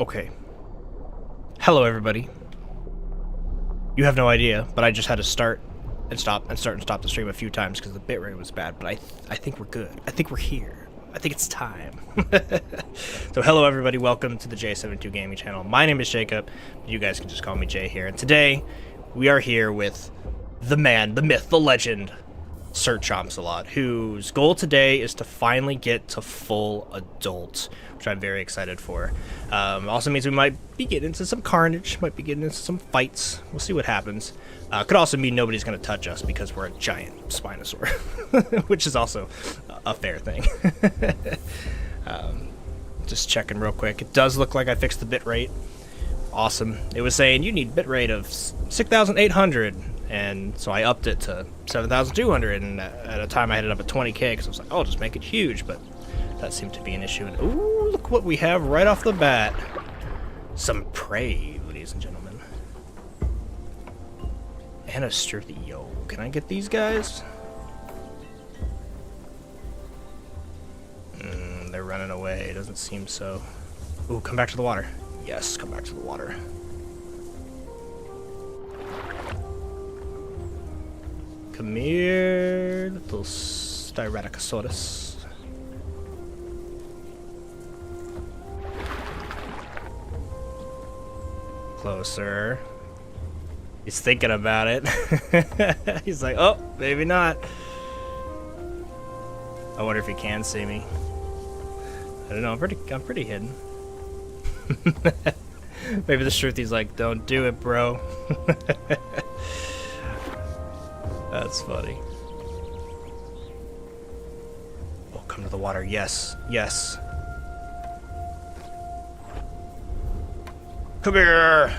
Okay. Hello, everybody. You have no idea, but I just had to start and stop the stream a few times because the bitrate was bad, but I think we're good. I think we're here. I think it's time. So hello, everybody. Welcome to the J72 Gaming channel. My name is Jacob. You guys can just call me Jay here. And today, we are here with the man, the myth, the legend, Sir Chompsalot, whose goal today is to finally get to full adult, which I'm very excited for. Also means we might be getting into some carnage, might be getting into some fights. We'll see what happens. Could also mean nobody's going to touch us because we're a giant Spinosaurus, which is also a fair thing. Just checking real quick. It does look like I fixed the bitrate. Awesome. It was saying you need bitrate of 6,800. And so I upped it to 7,200, and at a time I had it up at 20k because I was like, oh, I'll just make it huge, but that seemed to be an issue. And ooh, look what we have right off the bat. Some prey, ladies and gentlemen. And a sturdy, yo. Can I get these guys? They're running away. It doesn't seem so. Ooh, come back to the water. Yes, come back to the water. Come here, little Styracosaurus. Closer. He's thinking about it. He's like, oh, maybe not. I wonder if he can see me. I don't know. I'm pretty hidden. Maybe the Shruthy's like, don't do it, bro. That's funny. Oh, come to the water. Yes. Yes. Come here.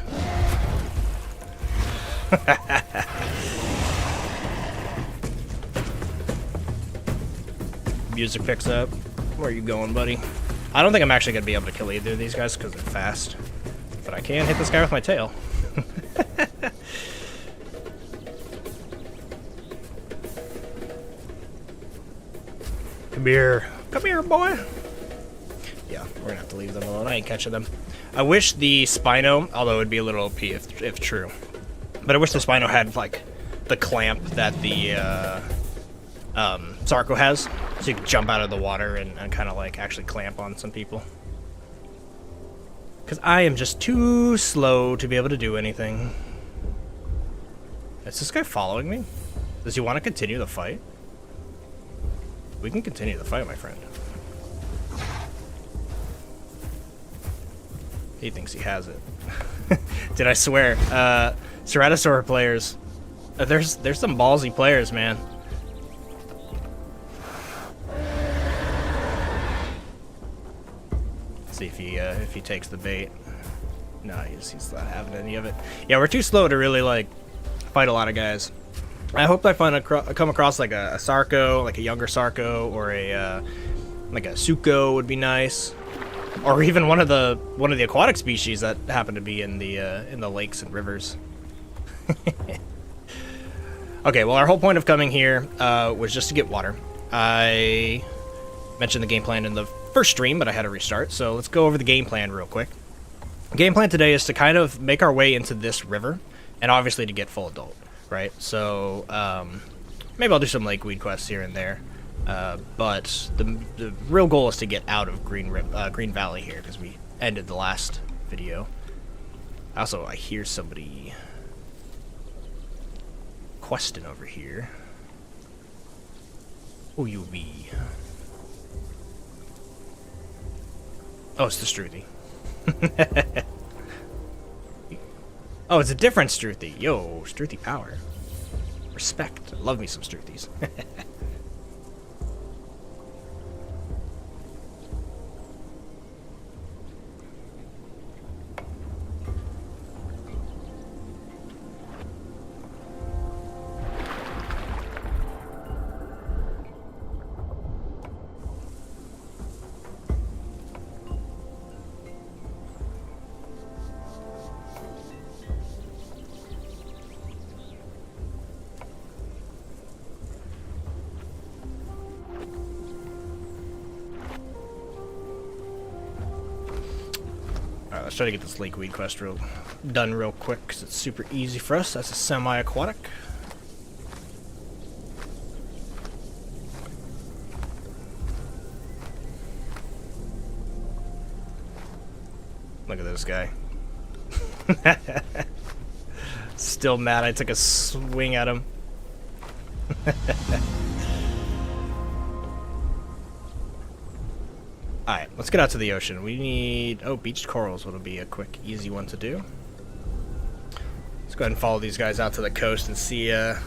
Music picks up. Where are you going, buddy? I don't think I'm actually going to be able to kill either of these guys because they're fast. But I can hit this guy with my tail. Come here. Come here, boy. Yeah, we're gonna have to leave them alone. I ain't catching them. I wish the Spino, although it would be a little OP if true, but I wish the Spino had, like, the clamp that the Sarco has, so you can jump out of the water and kind of, like, actually clamp on some people. Because I am just too slow to be able to do anything. Is this guy following me? Does he want to continue the fight? We can continue the fight, my friend. He thinks he has it. Did I swear? Ceratosaur players. There's some ballsy players, man. Let's see if he takes the bait. No, he's not having any of it. Yeah, we're too slow to really, like, fight a lot of guys. I hope I come across like a Sarco, like a younger Sarco, or a like a Suco would be nice, or even one of the aquatic species that happen to be in the lakes and rivers. Okay, well, our whole point of coming here was just to get water. I mentioned the game plan in the first stream, but I had to restart, so let's go over the game plan real quick. The game plan today is to kind of make our way into this river, and obviously to get full adult. Right, so maybe I'll do some lakeweed quests here and there, but the real goal is to get out of Green Valley here because we ended the last video. Also, I hear somebody questing over here. Who you be? Oh, it's the Struthy. Oh, it's a different Struthy. Yo, Struthy power. Respect. Love me some Struthys. let's try to get this lakeweed quest done real quick, because it's super easy for us. That's a semi-aquatic. Look at this guy. Still mad I took a swing at him. Alright, let's get out to the ocean. We need... oh, beached corals would be a quick, easy one to do. Let's go ahead and follow these guys out to the coast and see if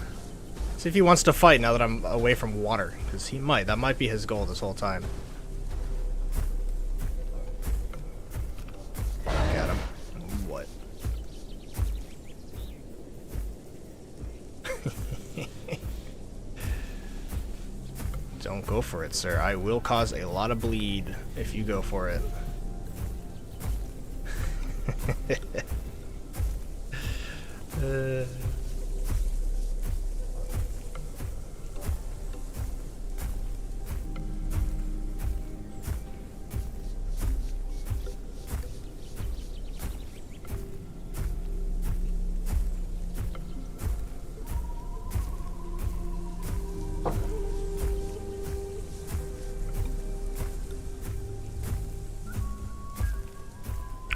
he wants to fight now that I'm away from water. Because he might. That might be his goal this whole time. Got him. What? Don't go for it, sir. I will cause a lot of bleed if you go for it.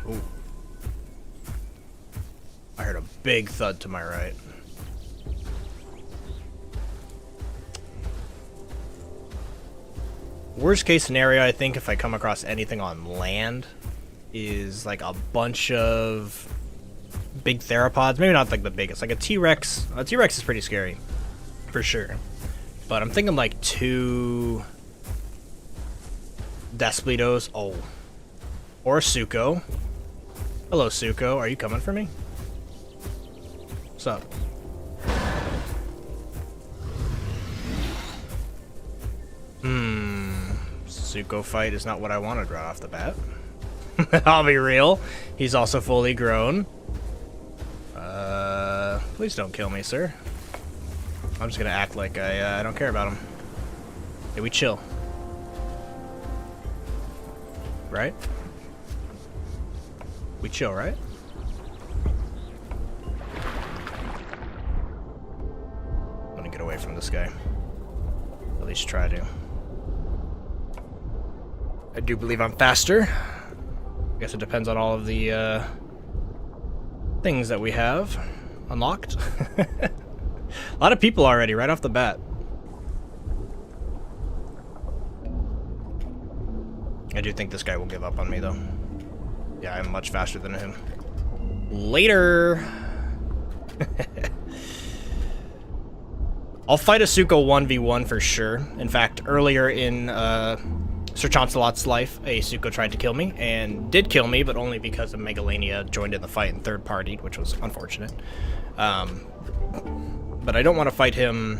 Ooh. I heard a big thud to my right. Worst case scenario, I think, if I come across anything on land, is like a bunch of big theropods. Maybe not like the biggest, like a T-Rex. A T-Rex is pretty scary, for sure. But I'm thinking like 2 Despleitos. Oh. Or a Suko. Hello, Suko. Are you coming for me? What's up? Suko fight is not what I wanted right off the bat. I'll be real. He's also fully grown. Please don't kill me, sir. I'm just gonna act like I don't care about him. Hey, we chill. Right? We chill, right? I'm gonna get away from this guy. At least try to. I do believe I'm faster. I guess it depends on all of the things that we have unlocked. A lot of people already, right off the bat. I do think this guy will give up on me, though. Yeah, I'm much faster than him. Later! I'll fight a Suko 1v1 for sure. In fact, earlier in Sir Chompsalot's life, a Suko tried to kill me, and did kill me, but only because of Megalania joined in the fight and third-partied, which was unfortunate. But I don't want to fight him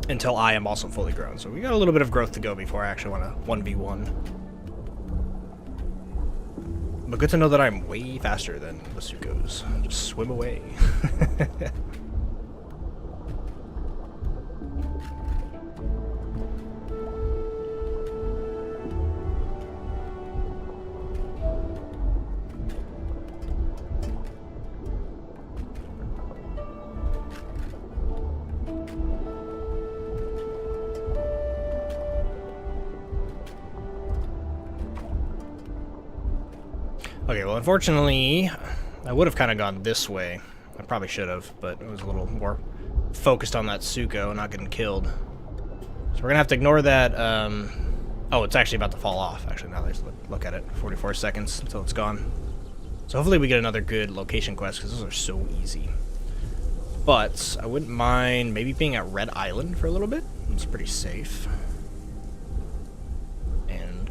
until I am also fully grown. So we got a little bit of growth to go before I actually want to 1v1. But good to know that I'm way faster than the Sukos. Just swim away. Okay, well, unfortunately, I would have kind of gone this way. I probably should have, but it was a little more focused on that Suko, not getting killed. So we're gonna have to ignore that. Oh, it's actually about to fall off. Actually, now let's look at it. 44 seconds until it's gone. So hopefully we get another good location quest, because those are so easy. But I wouldn't mind maybe being at Red Island for a little bit. It's pretty safe.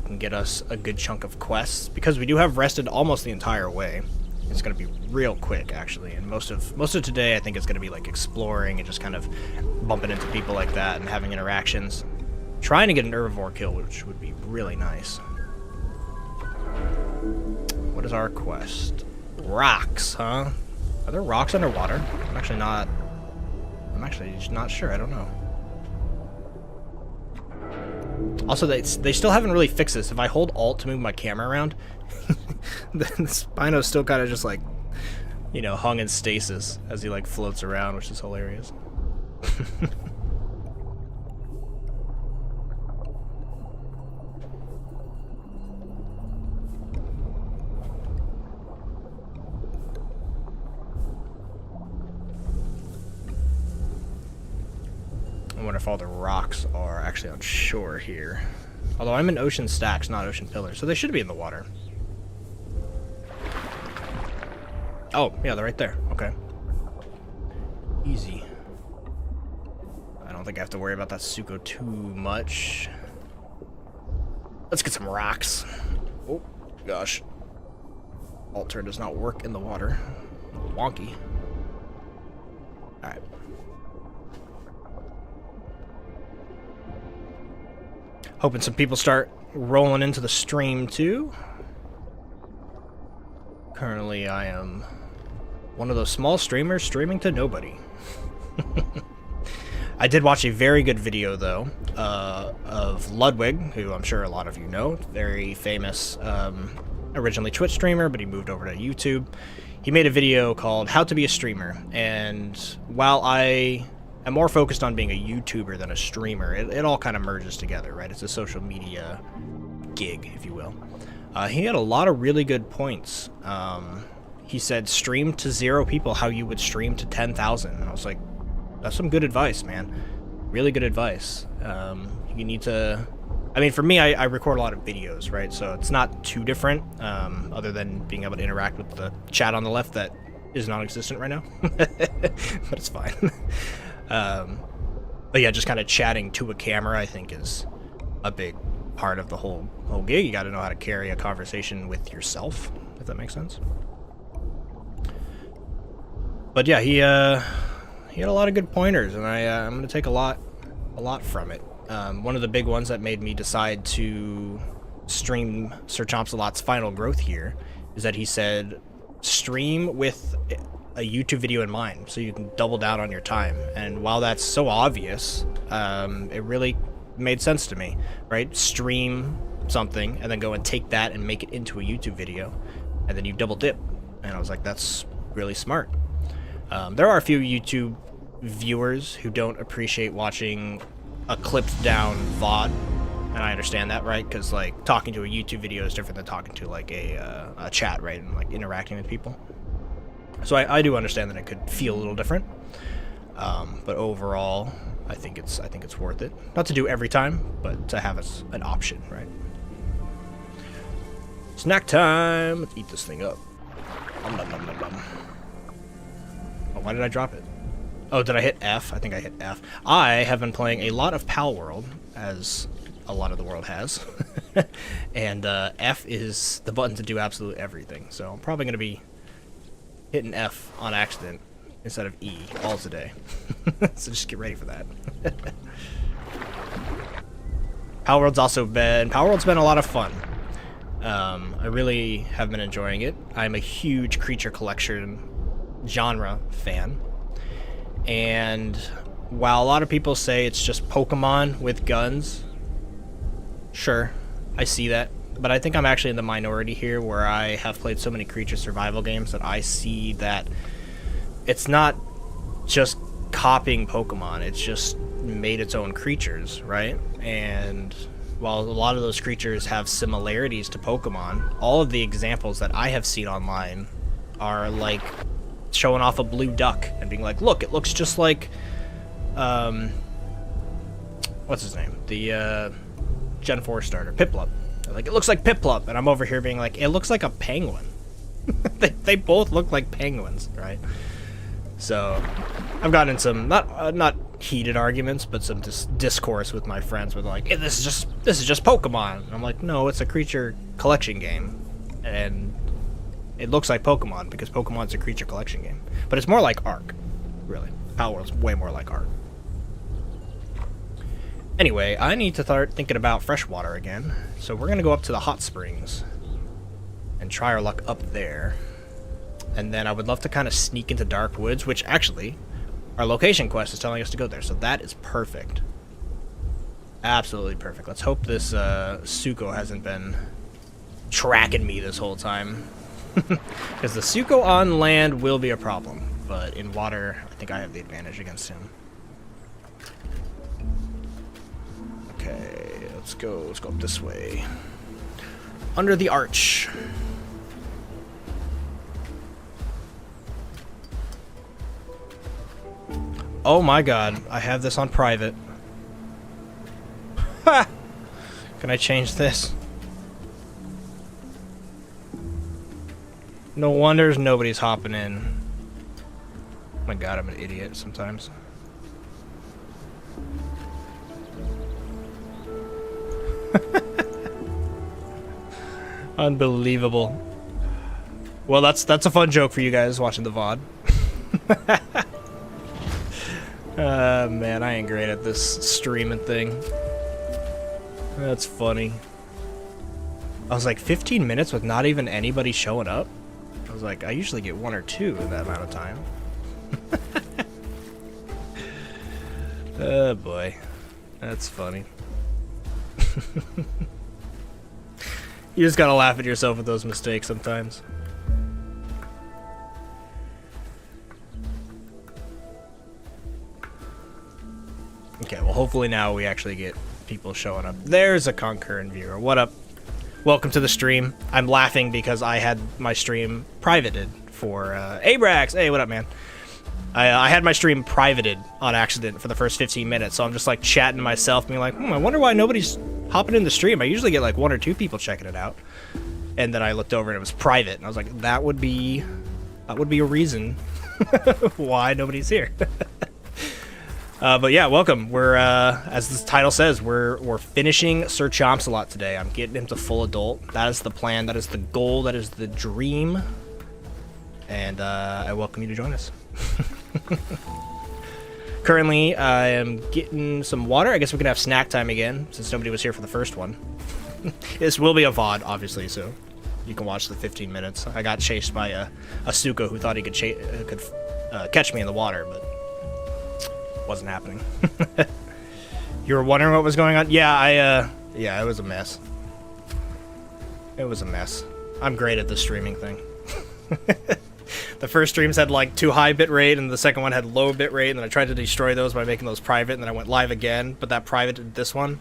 Can get us a good chunk of quests, because we do have rested almost the entire way. It's going to be real quick, actually, and most of today I think it's going to be like exploring and just kind of bumping into people like that and having interactions. Trying to get an herbivore kill, which would be really nice. What is our quest? Rocks, huh? Are there rocks underwater? I'm actually not sure. I don't know. Also, they still haven't really fixed this. If I hold Alt to move my camera around, the Spino's still kind of just like, you know, hung in stasis as he like floats around, which is hilarious. I wonder if all the rocks are actually on shore here. Although I'm in ocean stacks, not ocean pillars, so they should be in the water. Oh, yeah, they're right there. Okay. Easy. I don't think I have to worry about that Suko too much. Let's get some rocks. Oh, gosh. Alter does not work in the water. Wonky. Alright. Hoping some people start rolling into the stream too. Currently, I am one of those small streamers streaming to nobody. I did watch a very good video, though, of Ludwig, who I'm sure a lot of you know. Very famous, originally Twitch streamer, but he moved over to YouTube. He made a video called How to Be a Streamer, and while I am more focused on being a YouTuber than a streamer, it all kind of merges together, right? It's a social media gig, if you will. He had a lot of really good points. He said, stream to 0 people how you would stream to 10,000. And I was like, that's some good advice, man. Really good advice. You need to... I mean, for me, I record a lot of videos, right? So it's not too different, other than being able to interact with the chat on the left that is non-existent right now. But it's fine. But yeah, just kind of chatting to a camera, I think, is a big part of the whole gig. You got to know how to carry a conversation with yourself, if that makes sense. But yeah, he had a lot of good pointers, and I'm gonna take a lot from it. One of the big ones that made me decide to stream Sir Chompsalot's final growth here is that he said stream with a YouTube video in mind, so you can double down on your time. And while that's so obvious, it really made sense to me, right? Stream something and then go and take that and make it into a YouTube video, and then you double dip. And I was like, that's really smart. There are a few YouTube viewers who don't appreciate watching a clipped down VOD, and I understand that, right? Because like talking to a YouTube video is different than talking to like a chat, right? And like interacting with people. So I do understand that it could feel a little different, but overall, I think it's worth it. Not to do every time, but to have an option, right? Snack time. Let's eat this thing up. Nom, nom, nom, nom, nom. Oh, why did I drop it? Oh, did I hit F? I think I hit F. I have been playing a lot of Pal World, as a lot of the world has. And F is the button to do absolutely everything. So I'm probably going to be hitting F on accident instead of E all today. So just get ready for that. Pal World's been a lot of fun. I really have been enjoying it. I'm a huge creature collection genre fan, and while a lot of people say it's just Pokemon with guns, sure, I see that, but I think I'm actually in the minority here, where I have played so many creature survival games that I see that it's not just copying Pokemon, it's just made its own creatures, right? And while a lot of those creatures have similarities to Pokemon, all of the examples that I have seen online are like showing off a blue duck and being like, look, it looks just like what's his name, the Gen 4 starter, Piplup. They're like, it looks like Piplup, and I'm over here being like, it looks like a penguin. they both look like penguins, right? So I've gotten in some not heated arguments, but some discourse with my friends with like, hey, this is just Pokemon. And I'm like, no, it's a creature collection game, and it looks like Pokemon because Pokemon's a creature collection game. But it's more like Ark, really. Pal World's way more like Ark. Anyway, I need to start thinking about freshwater again. So we're going to go up to the hot springs and try our luck up there. And then I would love to kind of sneak into Dark Woods, which actually, our location quest is telling us to go there. So that is perfect. Absolutely perfect. Let's hope this Suko hasn't been tracking me this whole time. Because the Suko on land will be a problem, but in water, I think I have the advantage against him. Okay, let's go up this way. Under the arch. Oh my god, I have this on private. Ha! Can I change this? No wonder nobody's hopping in. Oh my god, I'm an idiot sometimes. Unbelievable. Well, that's a fun joke for you guys watching the VOD. Man, I ain't great at this streaming thing. That's funny. I was like, 15 minutes with not even anybody showing up? I was like, I usually get 1 or 2 in that amount of time. Oh boy. That's funny. You just gotta laugh at yourself with those mistakes sometimes. Okay, well hopefully now we actually get people showing up. There's a concurrent viewer. What up? Welcome to the stream. I'm laughing because I had my stream privated for Abrax. Hey, what up, man? I had my stream privated on accident for the first 15 minutes, so I'm just like chatting to myself, being like, I wonder why nobody's hopping in the stream. I usually get like 1 or 2 people checking it out. And then I looked over and it was private, and I was like, that would be a reason why nobody's here. But yeah, welcome. We're as the title says, we're finishing Sir Chompsalot today. I'm getting him to full adult. That is the plan. That is the goal. That is the dream. And I welcome you to join us. Currently, I am getting some water. I guess we can have snack time again since nobody was here for the first one. This will be a VOD, obviously, so you can watch the 15 minutes. I got chased by a Suko who thought he could catch me in the water, but wasn't happening. You were wondering what was going on? Yeah, yeah, it was a mess. It was a mess. I'm great at the streaming thing. The first streams had like too high bitrate, and the second one had low bitrate, and then I tried to destroy those by making those private, and then I went live again, but that private did this one.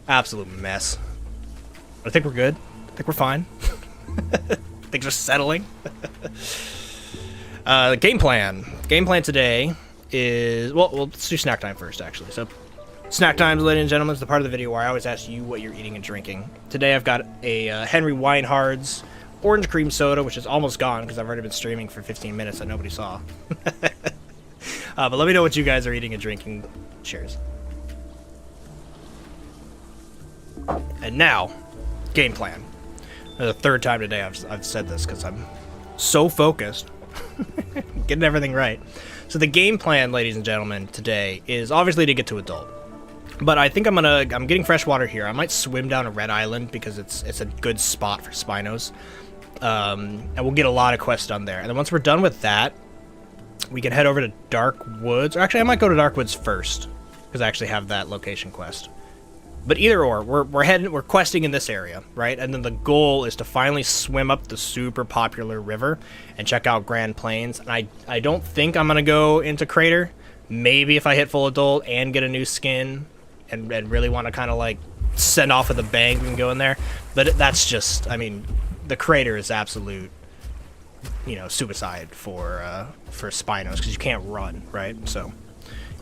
Absolute mess. I think we're good. I think we're fine. Things are settling. Game plan. Game plan today is, well, let's do snack time first, actually. So, snack times, ladies and gentlemen, is the part of the video where I always ask you what you're eating and drinking. Today I've got a Henry Weinhard's orange cream soda, which is almost gone because I've already been streaming for 15 minutes that nobody saw. But let me know what you guys are eating and drinking. Cheers. And now, game plan. The third time today I've said this because I'm so focused. Getting everything right. So the game plan, ladies and gentlemen, today is obviously to get to adult. But I think I'm getting fresh water here. I might swim down a red island because it's a good spot for Spinos. And we'll get a lot of quests done there. And then once we're done with that, we can head over to Dark Woods. Or actually, I might go to Dark Woods first because I actually have that location quest. But either or, we're questing in this area, right? And then the goal is to finally swim up the super popular river and check out Grand Plains. And I don't think I'm gonna go into Crater. Maybe if I hit full adult and get a new skin and really want to kind of like send off with a bang, we can go in there. But that's just, I mean, the Crater is absolute, you know, suicide for Spinos because you can't run, right? So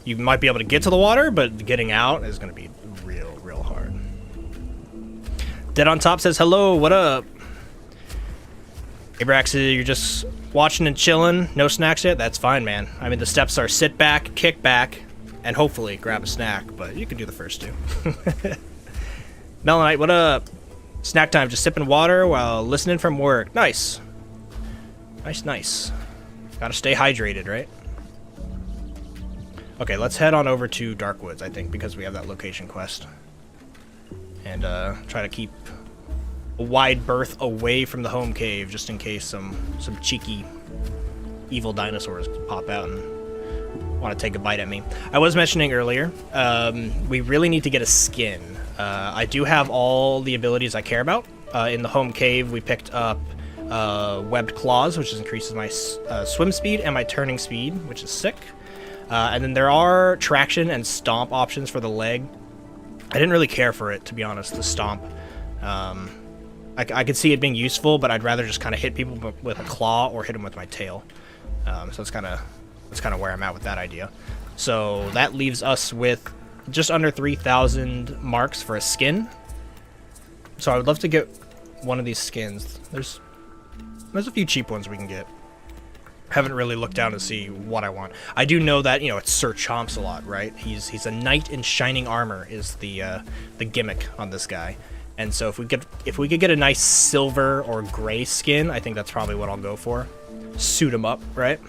you might be able to get to the water, but getting out is going to be real hard. Dead on Top says, hello, what up? Abrax, you're just watching and chilling, no snacks yet? That's fine, man. I mean, the steps are sit back, kick back, and hopefully grab a snack, but you can do the first two. Melanite, what up? Snack time, just sipping water while listening from work. Nice. Nice. Gotta stay hydrated, right? Okay, let's head on over to Dark Woods, I think, because we have that location quest. And try to keep a wide berth away from the home cave, just in case some cheeky evil dinosaurs pop out and want to take a bite at me. I was mentioning earlier, we really need to get a skin. I do have all the abilities I care about. In the home cave, we picked up webbed claws, which increases my swim speed and my turning speed, which is sick. And then there are traction and stomp options for the leg. I didn't really care for it, to be honest, the stomp. I could see it being useful, but I'd rather just kind of hit people with a claw or hit them with my tail. So that's kind of where I'm at with that idea. So that leaves us with just under 3,000 marks for a skin. So I would love to get one of these skins. There's a few cheap ones we can get. Haven't really looked down to see what I want. I do know that, you know, it's Sir Chompsalot, right? He's a knight in shining armor is the gimmick on this guy. And so if we could get a nice silver or gray skin, I think that's probably what I'll go for. Suit him up, right?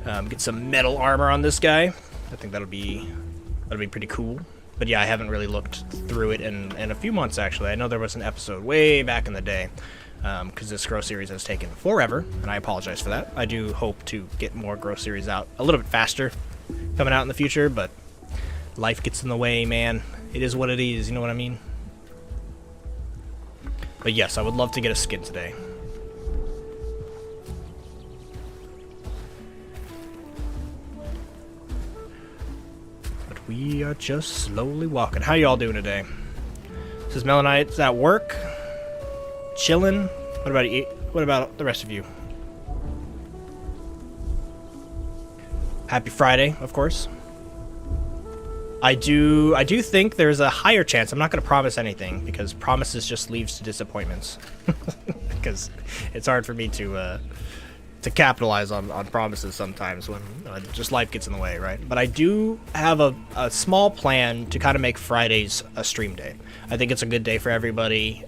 Get some metal armor on this guy. I think that'll be pretty cool. But yeah, I haven't really looked through it in a few months, actually. I know there was an episode way back in the day, because this Grow series has taken forever, and I apologize for that. I do hope to get more Grow series out a little bit faster coming out in the future, but life gets in the way, man. It is what it is, you know what I mean? But yes, I would love to get a skin today. But we are just slowly walking. How y'all doing today? This is Melonite's at work. Chilling. What about the rest of you? Happy Friday, of course. I do think there's a higher chance. I'm not going to promise anything because promises just leads to disappointments. Because it's hard for me to capitalize on promises sometimes when just life gets in the way, right? But I do have a small plan to kind of make Fridays a stream day. I think it's a good day for everybody.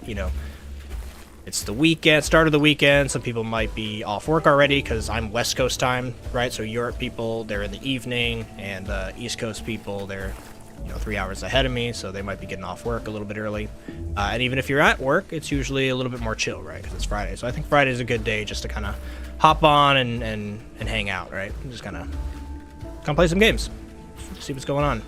You know, it's the weekend, start of the weekend. Some people might be off work already because I'm West Coast time, right? So Europe people, they're in the evening, and East Coast people, they're 3 hours ahead of me, so they might be getting off work a little bit early. And even if you're at work, it's usually a little bit more chill, right? Because it's Friday. So I think Friday is a good day just to kind of hop on and hang out, right? And just kind of play some games, see what's going on.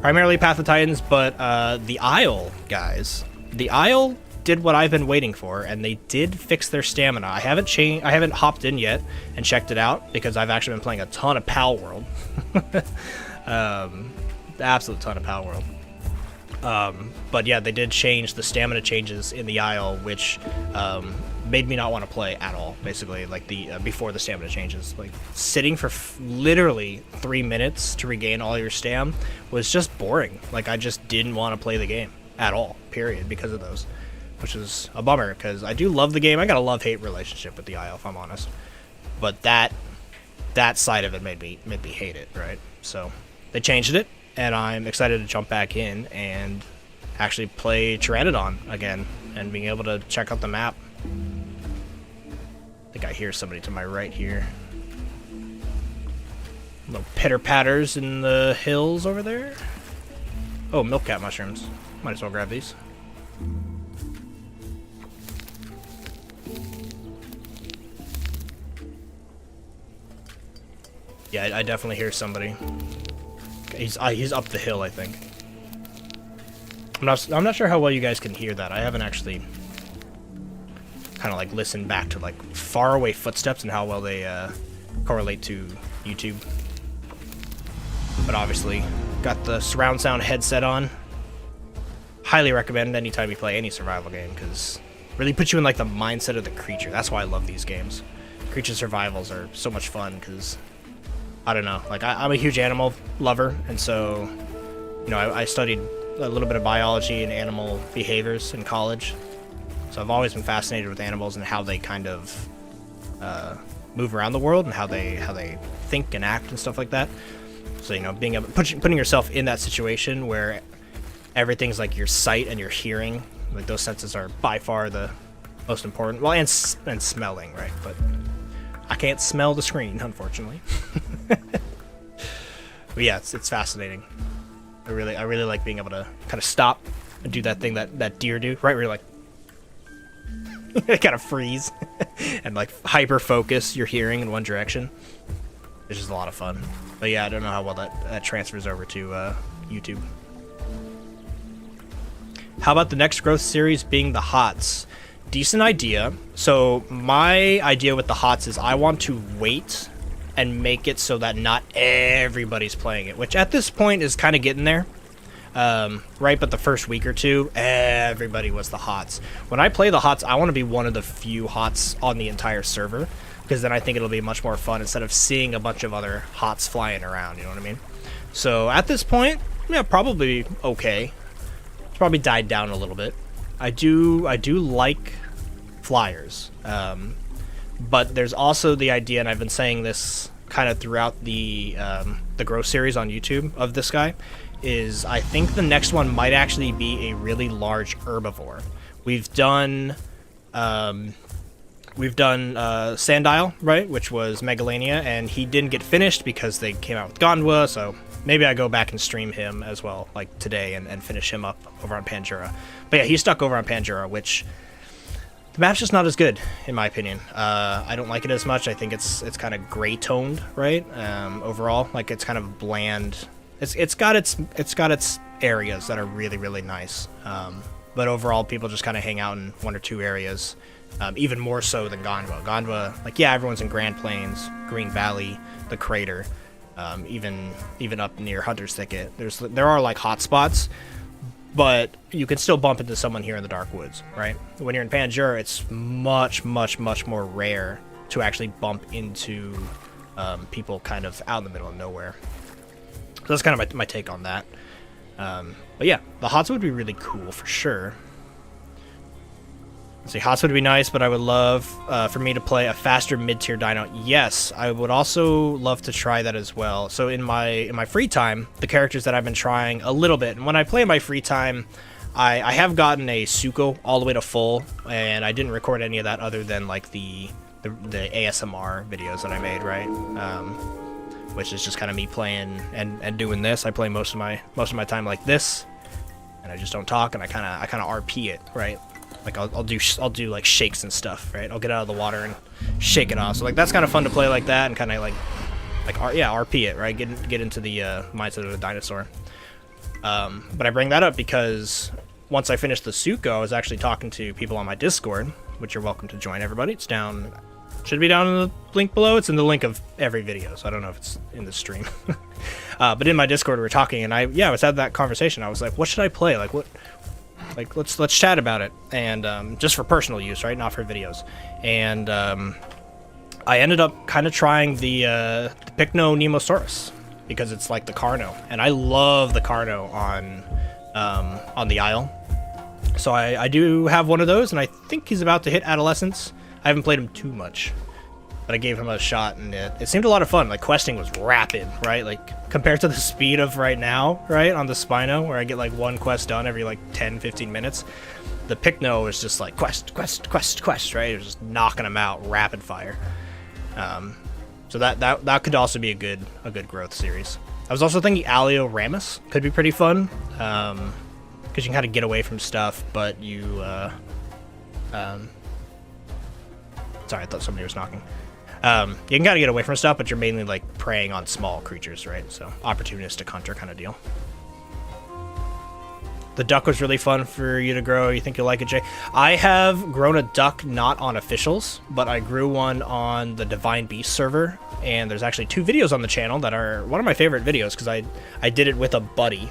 Primarily Path of Titans, but the Isle, guys. The Isle did what I've been waiting for, and they did fix their stamina. I haven't hopped in yet and checked it out because I've actually been playing a ton of Pal World. Absolute ton of Pal World. But yeah, they did change the stamina changes in the Isle, which made me not want to play at all. Basically, like the before the stamina changes, like sitting for literally 3 minutes to regain all your stam was just boring. Like I just didn't want to play the game at all. Period, because of those, which is a bummer because I do love the game. I got a love-hate relationship with the Isle, if I'm honest. But that side of it made me hate it, right? So they changed it, and I'm excited to jump back in and actually play Pteranodon again and being able to check out the map. I think I hear somebody to my right here. Little pitter-patters in the hills over there. Oh, milk cat mushrooms. Might as well grab these. Yeah, I definitely hear somebody. He's up the hill, I think. I'm not sure how well you guys can hear that. I haven't actually kind of like listened back to like faraway footsteps and how well they correlate to YouTube. But obviously, got the surround sound headset on. Highly recommend anytime you play any survival game because it really puts you in like the mindset of the creature. That's why I love these games. Creature survivals are so much fun because I don't know, like I'm a huge animal lover, and so I studied a little bit of biology and animal behaviors in college. So I've always been fascinated with animals and how they kind of move around the world and how they think and act and stuff like that. So being able putting yourself in that situation where everything's like your sight and your hearing, like those senses are by far the most important. Well, and smelling, right? But I can't smell the screen, unfortunately. But yeah, it's fascinating. I really like being able to kind of stop and do that thing that deer do, right? Where you're like, kind of freeze and like hyper focus your hearing in one direction. It's just a lot of fun. But yeah, I don't know how well that transfers over to YouTube. How about the next growth series being the HOTS? Decent idea. So my idea with the HOTS is I want to wait and make it so that not everybody's playing it, which at this point is kind of getting there. Right, but the first week or two, everybody was the HOTS. When I play the HOTS, I want to be one of the few HOTS on the entire server, because then I think it'll be much more fun instead of seeing a bunch of other HOTS flying around, you know what I mean? So at this point, yeah, probably okay. It's probably died down a little bit. I do like flyers, but there's also the idea, and I've been saying this kind of throughout the growth series on YouTube of this guy, is I think the next one might actually be a really large herbivore. We've done Sandile, right, which was Megalania, and he didn't get finished because they came out with Gondwa, so maybe I go back and stream him as well, like today, and finish him up over on Panjura. But yeah, he's stuck over on Panjura, which the map's just not as good, in my opinion. I don't like it as much. I think it's kind of gray-toned, right, overall. Like, it's kind of bland. It's got its areas that are really, really nice, but overall people just kind of hang out in one or two areas, even more so than Gondwa. Gondwa, like, yeah, everyone's in Grand Plains, Green Valley, the Crater, even up near Hunter's Thicket. There are like hot spots, but you can still bump into someone here in the Dark Woods, right? When you're in Panjura, it's much, much, much more rare to actually bump into people kind of out in the middle of nowhere. So that's kind of my take on that. But yeah, the HOTS would be really cool for sure. Let's see, HOTS would be nice, but I would love for me to play a faster mid-tier dino. Yes, I would also love to try that as well. So in my free time, the characters that I've been trying a little bit, and when I play in my free time, I have gotten a Suko all the way to full, and I didn't record any of that other than like the ASMR videos that I made, right? Which is just kind of me playing and doing this. I play most of my time like this, and I just don't talk, and I kind of RP it, right? Like I'll do like shakes and stuff, right? I'll get out of the water and shake it off. So like that's kind of fun to play like that, and kind of like RP it, right? Get into the mindset of a dinosaur. But I bring that up because once I finished the Suko, I was actually talking to people on my Discord, which you're welcome to join, everybody. It's down. Should be down in the link below. It's in the link of every video, so I don't know if it's in the stream. But in my Discord, we were talking, and I was having that conversation. I was like, what should I play? Like, what? Like, let's chat about it, and just for personal use, right? Not for videos. And I ended up kind of trying the Pycnonemosaurus because it's like the Carno, and I love the Carno on the Isle. So I do have one of those, and I think he's about to hit adolescence. I haven't played him too much, but I gave him a shot, and it seemed a lot of fun. Like, questing was rapid, right? Like, compared to the speed of right now, right, on the Spino, where I get, like, one quest done every, like, 10, 15 minutes. The Pycno is just, like, quest, right? It was just knocking them out rapid fire. So that could also be a good growth series. I was also thinking Alioramus could be pretty fun, because you can kind of get away from stuff, but you, sorry, I thought somebody was knocking. You can kind of get away from stuff, but you're mainly like preying on small creatures, right? So opportunistic hunter kind of deal. The duck was really fun for you to grow. You think you'll like it, Jay? I have grown a duck not on officials, but I grew one on the Divine Beast server, and there's actually 2 videos on the channel that are one of my favorite videos because I did it with a buddy.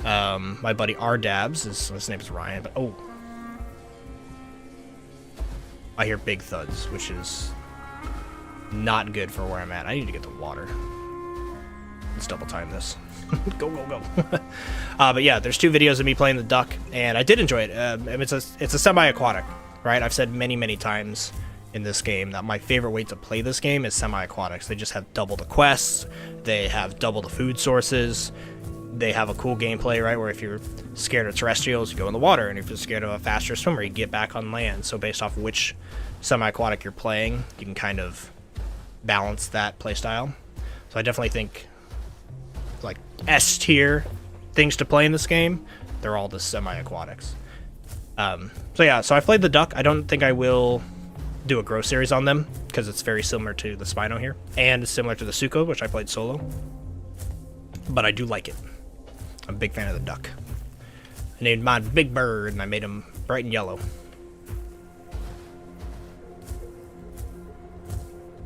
My buddy Rdabs, his name is Ryan, but oh. I hear big thuds, which is not good for where I'm at. I need to get the water. Let's double time this. Go. But yeah, there's 2 videos of me playing the duck, and I did enjoy it. It's a semi-aquatic, right? I've said many times in this game that my favorite way to play this game is semi-aquatics. They just have double the quests. They have double the food sources. They have a cool gameplay, right, where if you're scared of terrestrials, you go in the water, and if you're scared of a faster swimmer, you get back on land. So based off which semi-aquatic you're playing, you can kind of balance that playstyle. So I definitely think, like, S-tier things to play in this game, they're all the semi-aquatics. So yeah, so I played the duck. I don't think I will do a grow series on them because it's very similar to the Spino here and similar to the Suko, which I played solo. But I do like it. I'm a big fan of the duck. I named mine Big Bird and I made him bright and yellow.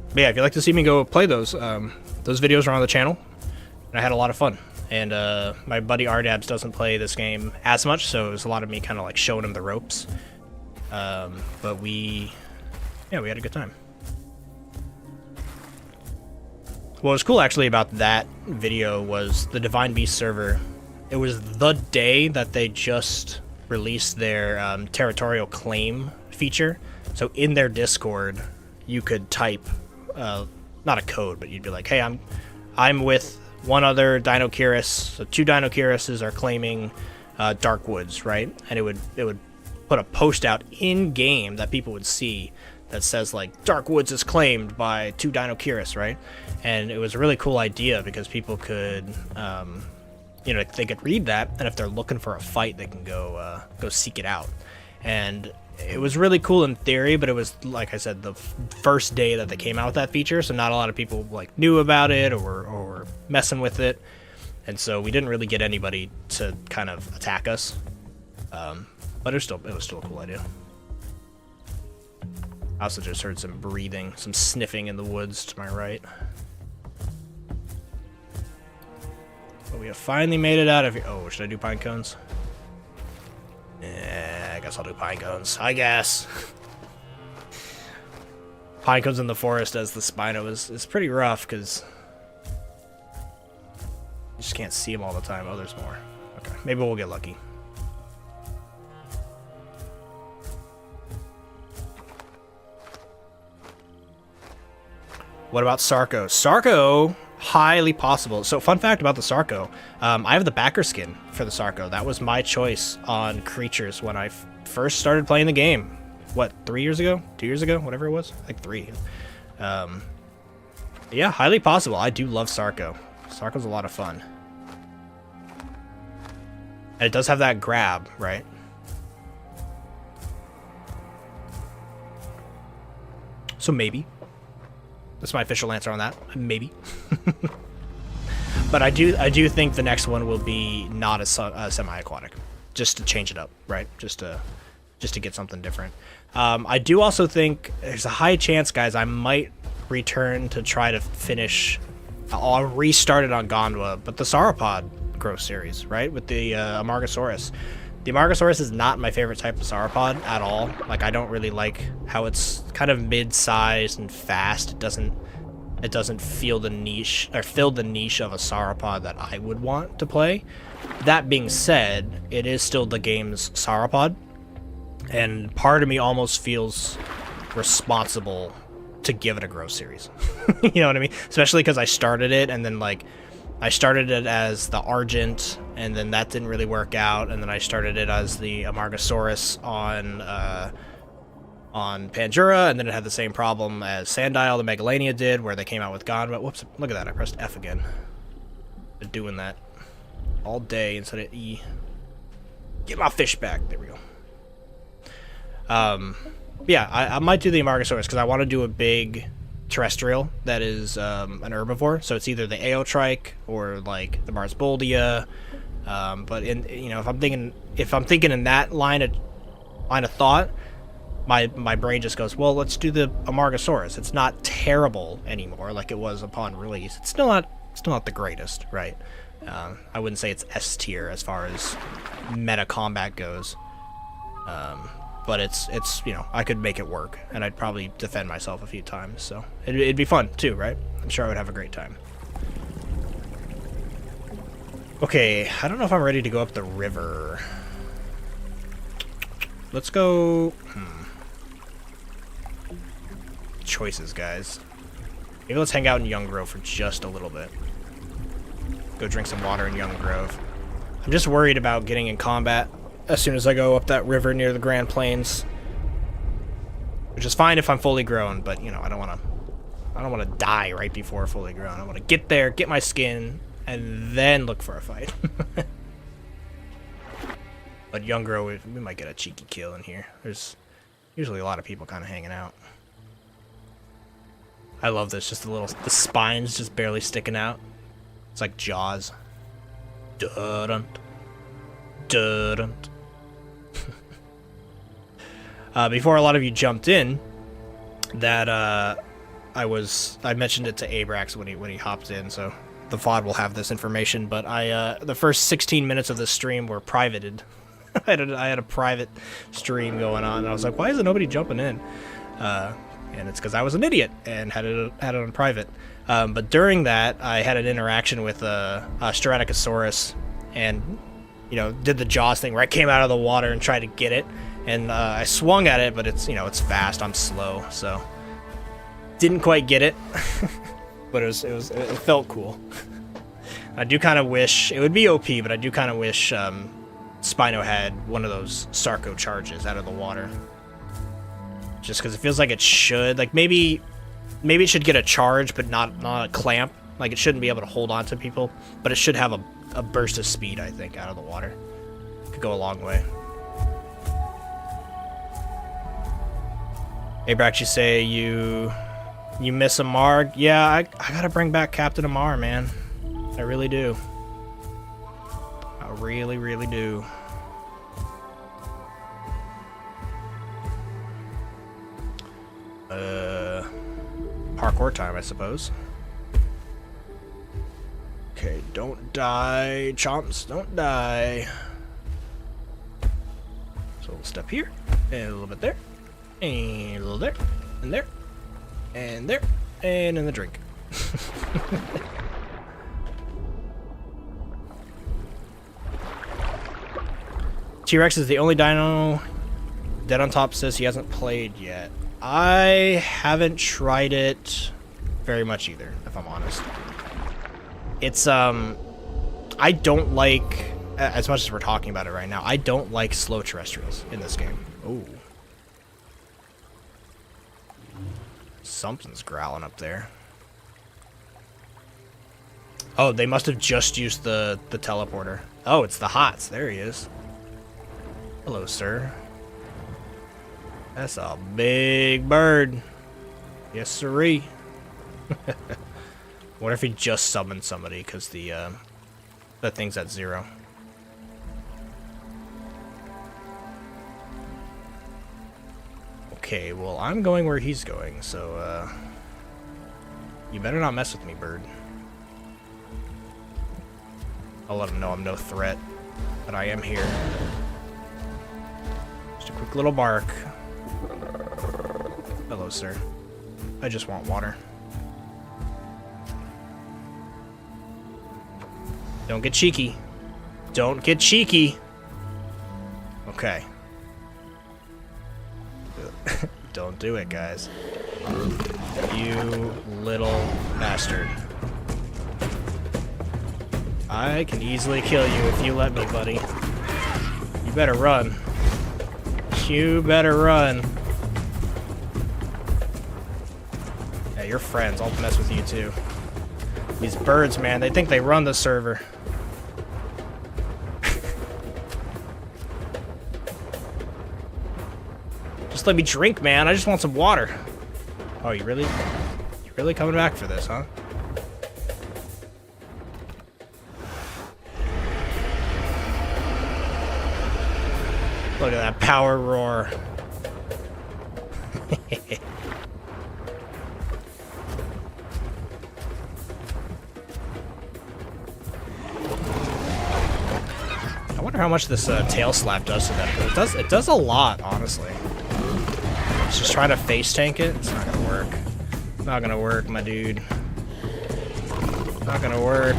But yeah, if you'd like to see me go play those videos are on the channel, and I had a lot of fun. And my buddy Ardabs doesn't play this game as much, so it was a lot of me kind of like showing him the ropes. But we had a good time. What was cool actually about that video was the Divine Beast server. It was the day that they just released their territorial claim feature. So in their Discord, you could type not a code, but you'd be like, "Hey, I'm with one other Dinoceras. So 2 Dinoceras's are claiming Dark Woods, right?" And it would put a post out in game that people would see that says like Dark Woods is claimed by 2 Dinoceras, right? And it was a really cool idea because people could, they could read that, and if they're looking for a fight, they can go seek it out. And it was really cool in theory, but it was, like I said, the first day that they came out with that feature, so not a lot of people like knew about it or were messing with it, and so we didn't really get anybody to kind of attack us. But it was still a cool idea. I also just heard some breathing, some sniffing in the woods to my right. But we have finally made it out of here. Oh, should I do pine cones? Yeah, I guess I'll do pine cones. I guess. Pine cones in the forest as the Spino is pretty rough because you just can't see them all the time. Oh, there's more. Okay, maybe we'll get lucky. What about Sarco? Sarco, highly possible. So fun fact about the Sarco, I have the backer skin for the Sarco. That was my choice on creatures when I first started playing the game. What, 3 years ago? 2 years ago? Whatever it was. Like 3. Yeah, highly possible. I do love Sarco. Sarco's a lot of fun. And it does have that grab, right? So maybe. That's my official answer on that. Maybe. But I do think the next one will be not a semi-aquatic, just to change it up, right? Just to get something different. I do also think there's a high chance, guys, I might return to try to finish. I'll restart it on Gondwa, but the Sauropod growth series, right? With the Amargasaurus. The Amargasaurus is not my favorite type of sauropod at all. Like, I don't really like how it's kind of mid-sized and fast. It doesn't feel the niche or fill the niche of a sauropod that I would want to play. That being said, it is still the game's sauropod, and part of me almost feels responsible to give it a growth series. You know what I mean? Especially because I started it, and then like I started it as the Argent, and then that didn't really work out, and then I started it as the Amargasaurus on Pandura, and then it had the same problem as Sandile, the Megalania did, where they came out with Gondwa. Whoops, look at that, I pressed F again. Been doing that all day instead of E. Get my fish back. There we go. Yeah, I might do the Amargasaurus because I want to do a big terrestrial that is an herbivore, so it's either the Aotrike or like the Marsboldia. But if I'm thinking in that line of thought, my brain just goes, well, let's do the Amargasaurus. It's not terrible anymore like it was upon release. It's still not the greatest, right? I wouldn't say it's S tier as far as meta combat goes. But it's I could make it work, and I'd probably defend myself a few times, so it'd be fun too, right? I'm sure I would have a great time. Okay, I don't know if I'm ready to go up the river. Let's go. Choices, guys. Maybe let's hang out in Young Grove for just a little bit. Go drink some water in Young Grove. I'm just worried about getting in combat as soon as I go up that river near the Grand Plains, which is fine if I'm fully grown, but I don't want to die right before fully grown. I want to get there, get my skin, and then look for a fight. But Young Grove, we might get a cheeky kill in here. There's usually a lot of people kind of hanging out. I love this. Just the spines just barely sticking out. It's like Jaws. Dun dun. Before a lot of you jumped in, that I mentioned it to Abrax when he hopped in, so the VOD will have this information. But the first 16 minutes of this stream were privated. I had a private stream going on, and I was like, why isn't nobody jumping in? And it's because I was an idiot and had it on private. But during that, I had an interaction with Stratosaurus, and did the Jaws thing where I came out of the water and tried to get it, and I swung at it, but it's fast. I'm slow, so didn't quite get it. But it felt cool. I do kind of wish it would be OP, but I do kind of wish Spino had one of those Sarco charges out of the water. Just because it feels like it should. Like, maybe it should get a charge, but not a clamp. Like, it shouldn't be able to hold on to people, but it should have a burst of speed, I think, out of the water. Could go a long way. Abrax, you say you miss Amar? Yeah, I gotta bring back Captain Amar, man. I really do. I really, really do. Parkour time, I suppose. Okay, don't die, chomps, don't die. So we'll step here, and a little bit there, and a little there, and there, and there, and in the drink. T-Rex is the only dino. Dead on Top says he hasn't played yet. I haven't tried it very much either, if I'm honest. It's, I don't like, as much as we're talking about it right now, I don't like slow terrestrials in this game. Ooh. Something's growling up there. Oh, they must have just used the teleporter. Oh, it's the Hots. There he is. Hello, sir. That's a big bird. Yes, sirree. What if he just summoned somebody because the thing's at 0? Okay, well, I'm going where he's going, so you better not mess with me, bird. I'll let him know I'm no threat, but I am here. Just a quick little bark. Hello, sir. I just want water. Don't get cheeky. Don't get cheeky. Okay. Don't do it, guys. You little bastard. I can easily kill you if you let me, buddy. You better run. You better run. Yeah, you're friends. I'll mess with you too. These birds, man, they think they run the server. Just let me drink, man. I just want some water. Oh, you really coming back for this, huh? Look at that power roar. I wonder how much this tail slap does to that. It does a lot, honestly. It's just trying to face tank it. It's not gonna work. Not gonna work, my dude. Not gonna work.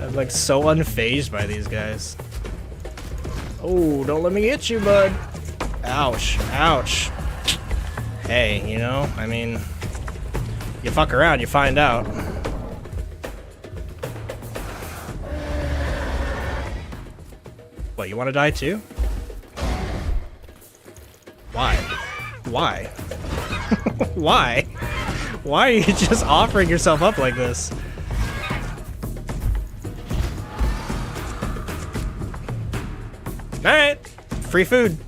I'm like so unfazed by these guys. Oh, don't let me hit you, bud. Ouch. Ouch. Hey, you know, I mean, you fuck around, you find out. What, you want to die too? Why? Why? Why? Why are you just offering yourself up like this? Alright, free food.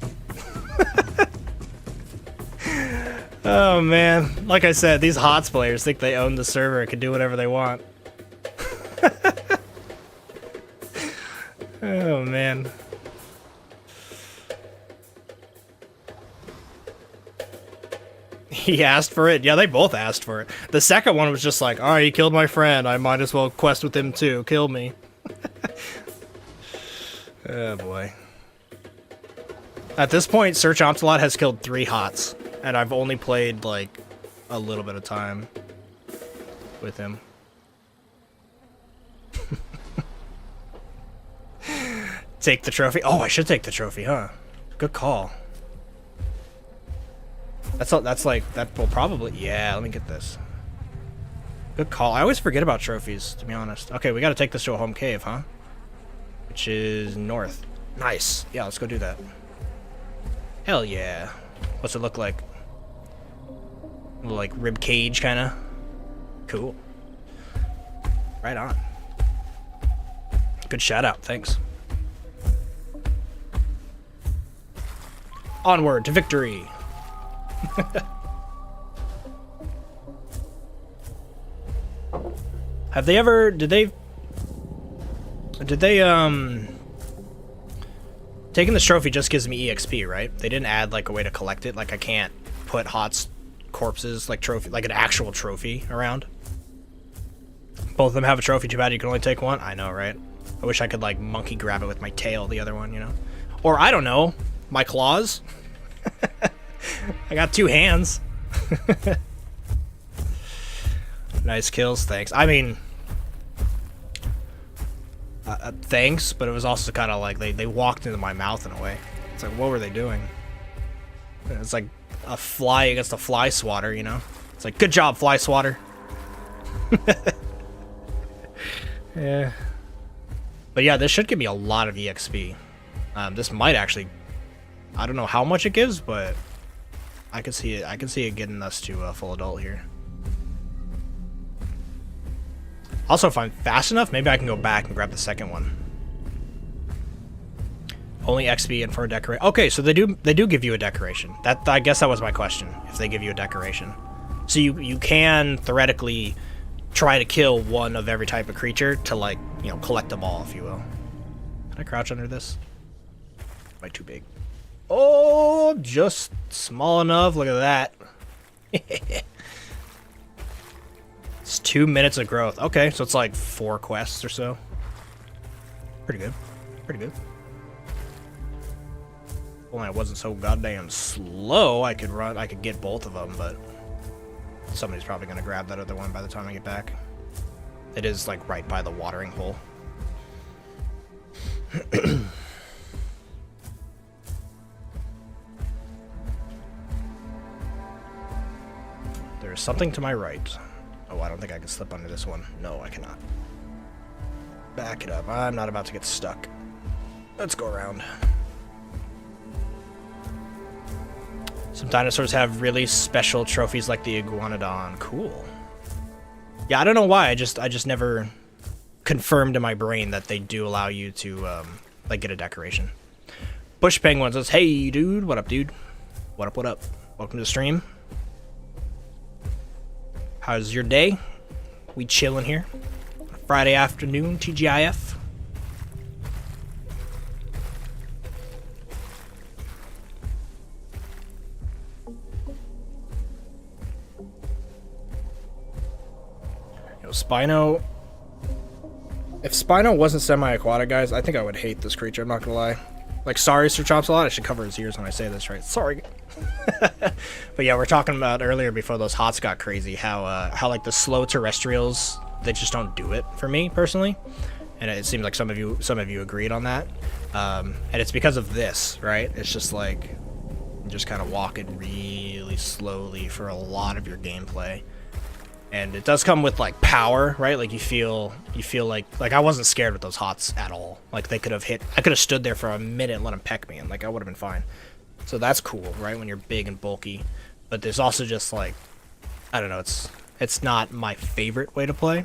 Oh man, like I said, these HOTS players think they own the server and can do whatever they want. Oh man. He asked for it. Yeah, they both asked for it. The second one was just like, alright, he killed my friend. I might as well quest with him too. Kill me. Oh boy. At this point, Sir Chompsalot has killed 3 HOTS. And I've only played, like, a little bit of time with him. Take the trophy. Oh, I should take the trophy, huh? Good call. That's like, that will probably, yeah, let me get this. Good call. I always forget about trophies, to be honest. Okay, we gotta take this to a home cave, huh? Which is north. Nice. Yeah, let's go do that. Hell yeah. What's it look like? A little, like, rib cage, kinda. Cool. Right on. Good shout out, thanks. Onward to victory. Have they ever, did they taking this trophy just gives me EXP, right? They didn't add like a way to collect it. Like I can't put HOTS corpses like trophy, like an actual trophy around. Both of them have a trophy. Too bad you can only take one. I know, right? I wish I could like monkey grab it with my tail, the other one, you know? Or I don't know, my claws. I got 2 hands. Nice kills, thanks. I mean, thanks, but it was also kind of like they walked into my mouth in a way. It's like, what were they doing? It's like a fly against a fly swatter, you know? It's like, good job, fly swatter. Yeah. But yeah, this should give me a lot of EXP. This might actually, I don't know how much it gives, but I can see it getting us to full adult here. Also, if I'm fast enough, maybe I can go back and grab the second one. Only XP and for a decoration. Okay, so they do give you a decoration. I guess that was my question. If they give you a decoration, so you can theoretically try to kill one of every type of creature to, like, you know, collect them all, if you will. Can I crouch under this? Am I too big? Oh, just small enough. Look at that. It's 2 minutes of growth. Okay, so it's like 4 quests or so. Pretty good. Pretty good. If only I wasn't so goddamn slow, I could get both of them, but somebody's probably gonna grab that other one by the time I get back. It is like right by the watering hole. There's something to my right. Oh, I don't think I can slip under this one. No, I cannot. Back it up. I'm not about to get stuck. Let's go around. Some dinosaurs have really special trophies like the iguanodon. Cool. Yeah, I don't know why. I just never confirmed in my brain that they do allow you to like get a decoration. Bush Penguin says, "Hey, dude. What up, dude? What up? What up? Welcome to the stream. How's your day? We chilling here. Friday afternoon, TGIF." Yo, Spino. If Spino wasn't semi-aquatic, guys, I think I would hate this creature, I'm not gonna lie. Like, sorry, Sir Chompsalot, I should cover his ears when I say this, right? Sorry. But yeah, we're talking about earlier before those HOTS got crazy, how like the slow terrestrials, they just don't do it for me personally, and it seems like some of you agreed on that, and it's because of this, right? It's just like you're just kind of walking really slowly for a lot of your gameplay, and it does come with like power, right? Like you feel like I wasn't scared with those HOTS at all. Like I could have stood there for a minute and let them peck me, and like I would have been fine. So that's cool, right? When you're big and bulky. But there's also just like, I don't know, it's not my favorite way to play.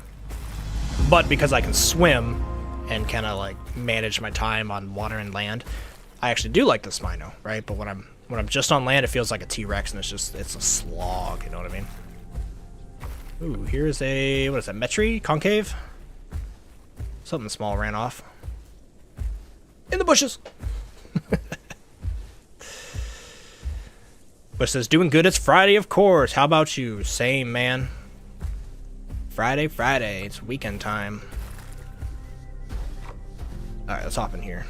But because I can swim and kind of like manage my time on water and land, I actually do like the Spino, right? But when I'm When I'm just on land, it feels like a T-Rex, and it's a slog, you know what I mean? Ooh, here's a, what is that, Metri? Concave? Something small ran off. In the bushes! But says, doing good, it's Friday, of course. How about you? Same, man. Friday, it's weekend time. Alright, let's hop in here.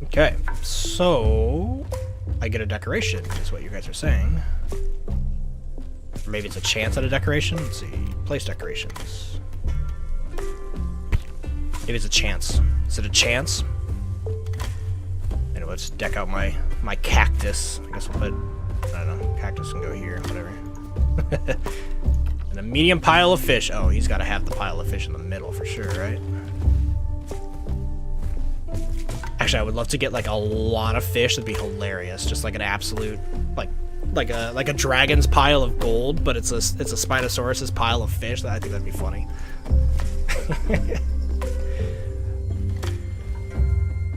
Okay, so I get a decoration, is what you guys are saying. Or maybe it's a chance at a decoration. Let's see. Place decorations. Maybe it's a chance. Is it a chance? Anyway, let's deck out my cactus. I guess we'll put, I don't know, cactus can go here, whatever. And a medium pile of fish. Oh, he's got to have the pile of fish in the middle for sure, right? Actually, I would love to get like a lot of fish. That'd be hilarious. Just like an absolute, like a dragon's pile of gold, but it's a Spinosaurus's pile of fish. I think that'd be funny.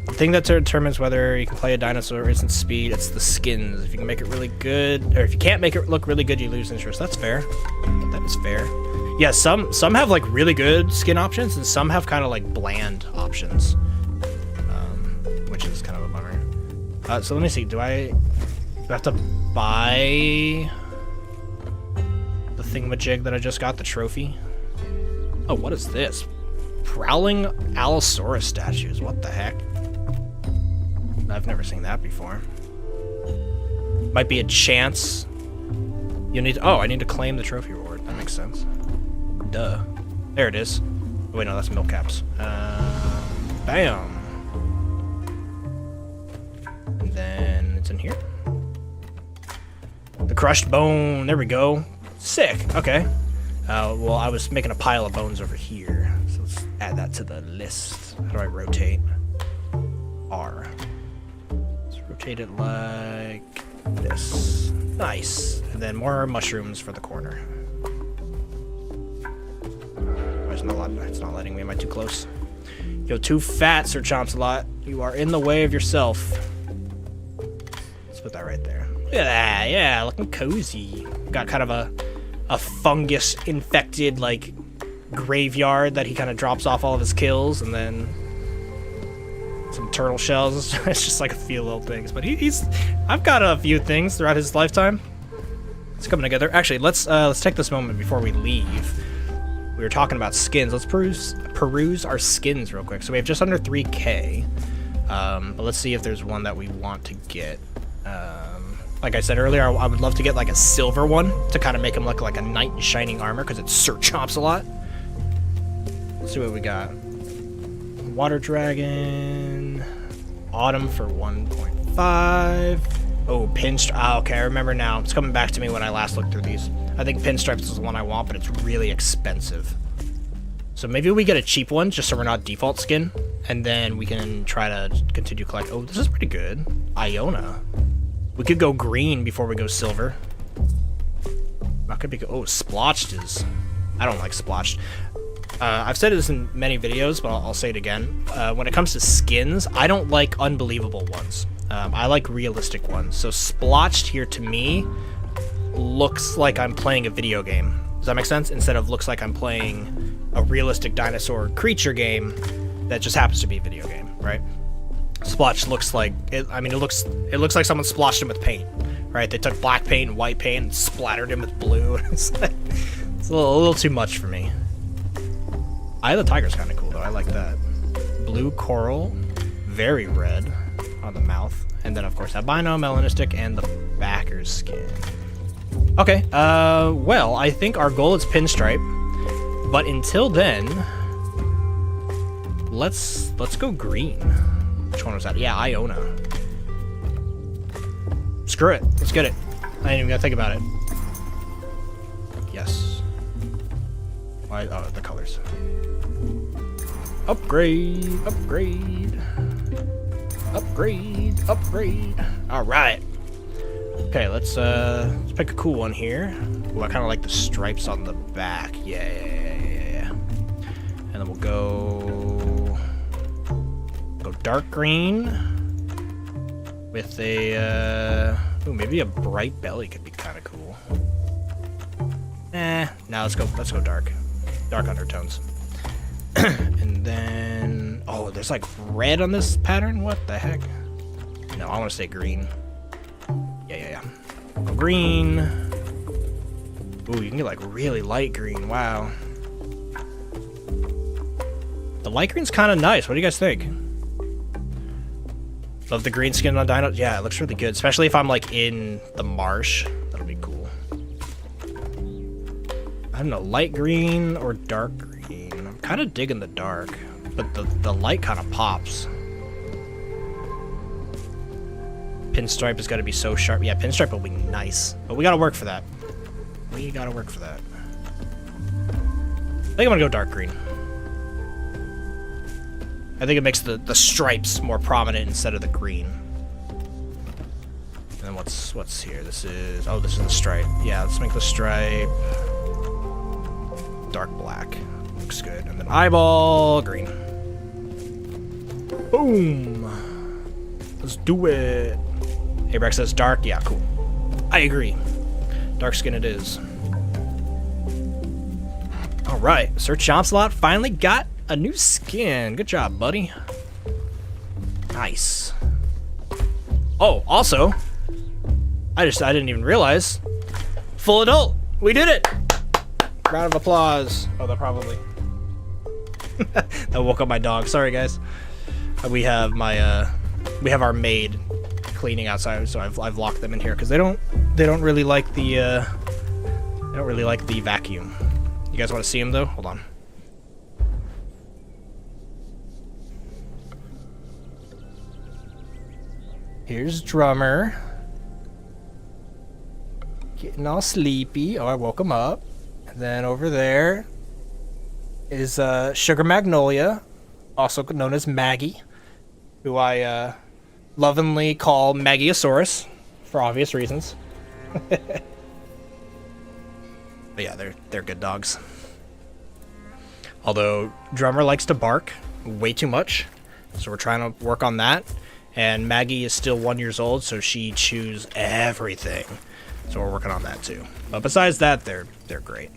The thing that determines whether you can play a dinosaur isn't speed, it's the skins. If you can make it really good, or if you can't make it look really good, you lose interest. That's fair. That is fair. Yeah, some have like really good skin options, and some have kind of like bland options, which is kind of a bummer. So let me see. Do I have to buy the thingamajig that I just got, the trophy? Oh, what is this? Prowling Allosaurus statues. What the heck? I've never seen that before. Might be a chance. You need to, oh, I need to claim the trophy reward. That makes sense. Duh. There it is. Oh, wait, no, that's milk caps. Bam. And then it's in here. The crushed bone. There we go. Sick. Okay. Well, I was making a pile of bones over here. So let's add that to the list. How do I rotate? R. Rotate it like this. Nice. And then more mushrooms for the corner. It's not letting me. Am I too close? You're too fat, Sir Chompsalot. You are in the way of yourself. Let's put that right there. Look at that. Yeah, looking cozy. Got kind of a fungus-infected, like, graveyard that he kind of drops off all of his kills, and then some turtle shells. It's just like a few little things, but I've got a few things throughout his lifetime. It's coming together. Actually, let's take this moment before we leave. We were talking about skins. Let's peruse our skins real quick. So we have just under 3K. But let's see if there's one that we want to get. Like I said earlier, I would love to get like a silver one to kind of make him look like a knight in shining armor because it's Sir Chompsalot. Let's see what we got. Water Dragon, Autumn for 1.5. Oh, Pinstripe. Ah, okay, I remember now. It's coming back to me when I last looked through these. I think Pinstripes is the one I want, but it's really expensive. So maybe we get a cheap one, just so we're not default skin, and then we can try to continue collect. Oh, this is pretty good. Iona. We could go green before we go silver. That could be good. Oh, splotched is... I don't like splotched. I've said this in many videos, but I'll say it again. When it comes to skins, I don't like unbelievable ones. I like realistic ones. So splotched here to me looks like I'm playing a video game. Does that make sense? Instead of looks like I'm playing a realistic dinosaur creature game that just happens to be a video game, right? Splotched looks like it. I mean, it looks like someone splotched him with paint, right? They took black paint and white paint and splattered him with blue. It's like, it's a little too much for me. Eye of the Tiger's kind of cool, though. I like that. Blue coral, very red on the mouth. And then, of course, albino, melanistic, and the backer's skin. Okay, well, I think our goal is Pinstripe. But until then, let's go green. Which one was that? Yeah, Iona. Screw it. Let's get it. I ain't even gotta think about it. Yes. Why? Oh, the colors. Upgrade, upgrade, upgrade, upgrade. All right. Okay, let's pick a cool one here. Ooh, I kind of like the stripes on the back. Yeah. And then we'll go dark green with a, ooh, maybe a bright belly could be kind of cool. Now let's go dark. Dark undertones. And then, oh, there's like red on this pattern? What the heck? No, I want to say green. Yeah. Go green. Ooh, you can get like really light green. Wow. The light green's kind of nice. What do you guys think? Love the green skin on dino. Yeah, it looks really good, especially if I'm like in the marsh. That'll be cool. I don't know, light green or dark green. I'm kind of digging the dark, but the light kind of pops. Pinstripe is going to be so sharp. Yeah, pinstripe will be nice, but we got to work for that. I think I'm going to go dark green. I think it makes the stripes more prominent instead of the green. And then what's here? This is the stripe. Yeah, let's make the stripe dark black. Looks good. And then eyeball green. Boom. Let's do it. Hey, Brex says dark. Yeah, cool. I agree. Dark skin it is. All right, Sir Chompsalot finally got a new skin. Good job, buddy. Nice. Oh, also, I didn't even realize. Full adult. We did it. Round of applause. Oh, that probably. That woke up my dog. Sorry, guys. We have our maid cleaning outside, so I've locked them in here because they don't really like the vacuum. You guys want to see them though? Hold on. Here's Drummer. Getting all sleepy. Oh, I woke him up. And then over there is Sugar Magnolia, also known as Maggie, who I lovingly call Maggieosaurus for obvious reasons. But yeah, they're good dogs. Although Drummer likes to bark way too much, so we're trying to work on that. And Maggie is still 1 year old, so she chews everything. So we're working on that too. But besides that, they're great.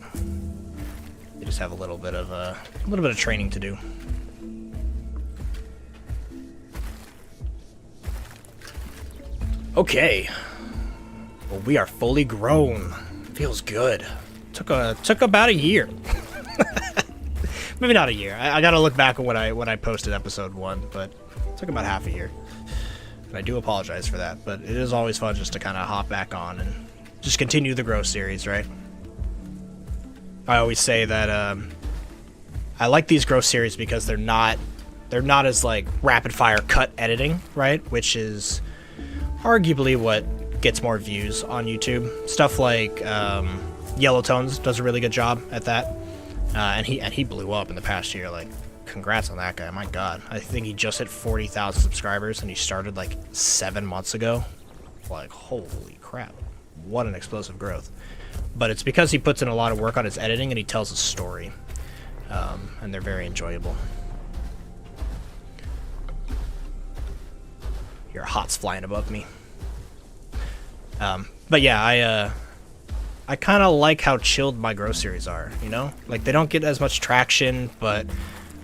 They just have a little bit of training to do. Okay. Well, we are fully grown. Feels good. Took about a year. Maybe not a year. I gotta look back at when I posted episode 1, but it took about half a year. And I do apologize for that, but it is always fun just to kind of hop back on and just continue the Grow series, right? I always say that I like these Grow series because they're not as like rapid fire cut editing, right? Which is arguably what gets more views on YouTube. Stuff like Yellow Tones does a really good job at that, and he blew up in the past year. Like, congrats on that guy. My God, I think he just hit 40,000 subscribers, and he started like 7 months ago. Like, holy crap, what an explosive growth! But it's because he puts in a lot of work on his editing and he tells a story, and they're very enjoyable. Your hot's flying above me. But yeah, I kind of like how chilled my Grow series are, you know? Like, they don't get as much traction, but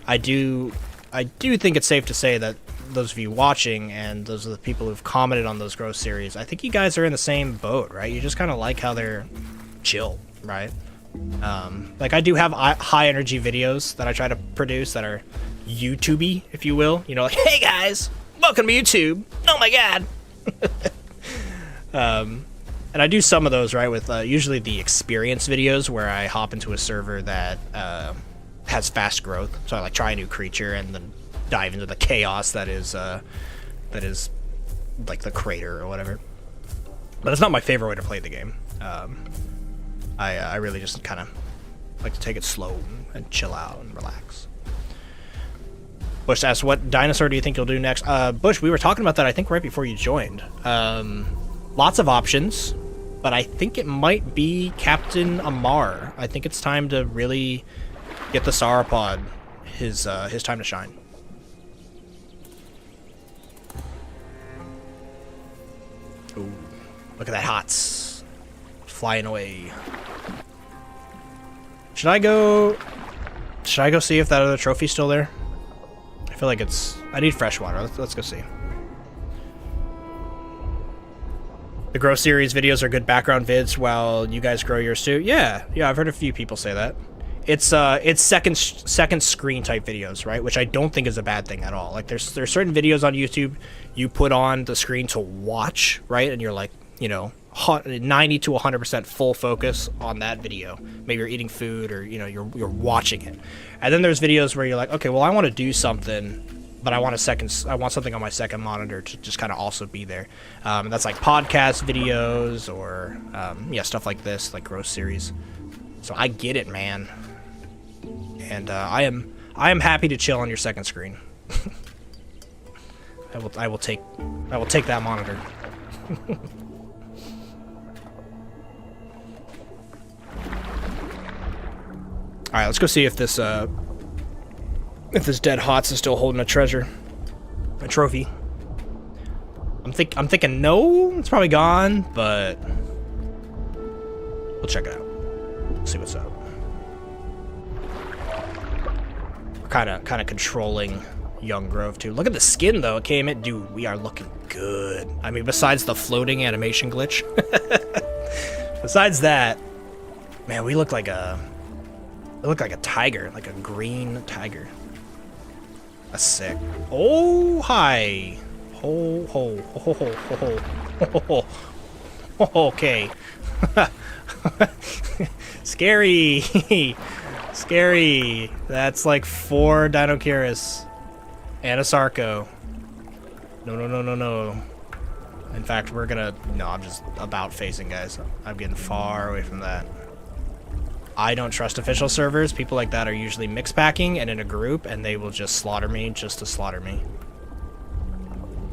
I do think it's safe to say that those of you watching and those are the people who've commented on those Grow series, I think you guys are in the same boat, right? You just kind of like how they're chill, right? Like, I do have high energy videos that I try to produce that are YouTube-y, if you will. You know, like, hey guys, welcome to YouTube. Oh my God. And I do some of those, right, with usually the experience videos where I hop into a server that has fast growth. So I like try a new creature and then dive into the chaos that is like the crater or whatever. But it's not my favorite way to play the game. I really just kind of like to take it slow and chill out and relax. Bush asks, what dinosaur do you think you'll do next? Bush, we were talking about that, I think, right before you joined. Lots of options, but I think it might be Captain Amar. I think it's time to really get the sauropod his time to shine. Look at that hots. Flying away. Should I go see if that other trophy's still there? I feel like it's... I need fresh water. Let's go see. The Grow series videos are good background vids while you guys grow yours too. Yeah, I've heard a few people say that. It's second screen type videos, right? Which I don't think is a bad thing at all. Like there's certain videos on YouTube you put on the screen to watch, right? And you're like, you know, 90 to 100% full focus on that video. Maybe you're eating food or, you know, you're watching it. And then there's videos where you're like, okay, well, I want to do something, but I want something on my second monitor to just kind of also be there. That's like podcast videos or yeah, stuff like this, like Grow series. So I get it, man. And I am happy to chill on your second screen. I will take that monitor. All right, let's go see if this dead Hots is still holding a treasure, a trophy. I'm thinking no, it's probably gone, but we'll check it out. See what's up. We're kind of controlling Young Grove too. Look at the skin though. It came in, dude. We are looking good. I mean, besides the floating animation glitch. Besides that, man, we look like a tiger, like a green tiger. That's sick. Oh, hi. Ho ho ho ho ho ho ho. Okay. Scary. Scary. That's like 4 Dinoceras and a Sarco. No. In fact, we're gonna... No, I'm just about facing, guys. I'm getting far away from that. I don't trust official servers. People like that are usually mix packing and in a group, and they will just slaughter me just to slaughter me.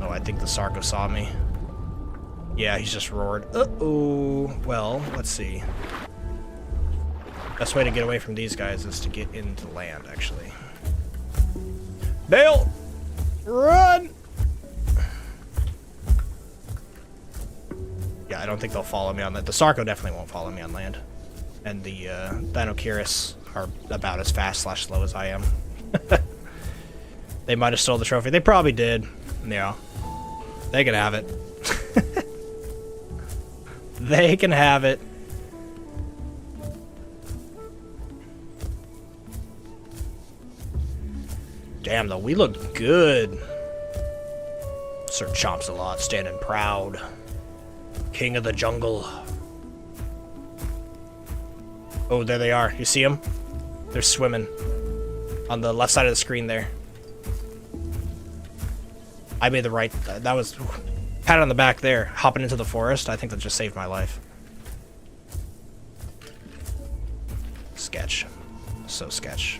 Oh, I think the Sarco saw me. Yeah, he's just roared. Uh-oh. Well, let's see. Best way to get away from these guys is to get into land, actually. Bail! Run! Yeah, I don't think they'll follow me on that. The Sarco definitely won't follow me on land. And the Dinoceras are about as fast/slow as I am. They might have stole the trophy. They probably did. Yeah. They can have it. They can have it. Damn, though, we look good. Sir Chompsalot standing proud. King of the jungle. Oh, there they are. You see them? They're swimming. On the left side of the screen there. I made the right... That was... Pat on the back there. Hopping into the forest. I think that just saved my life. Sketch. So sketch.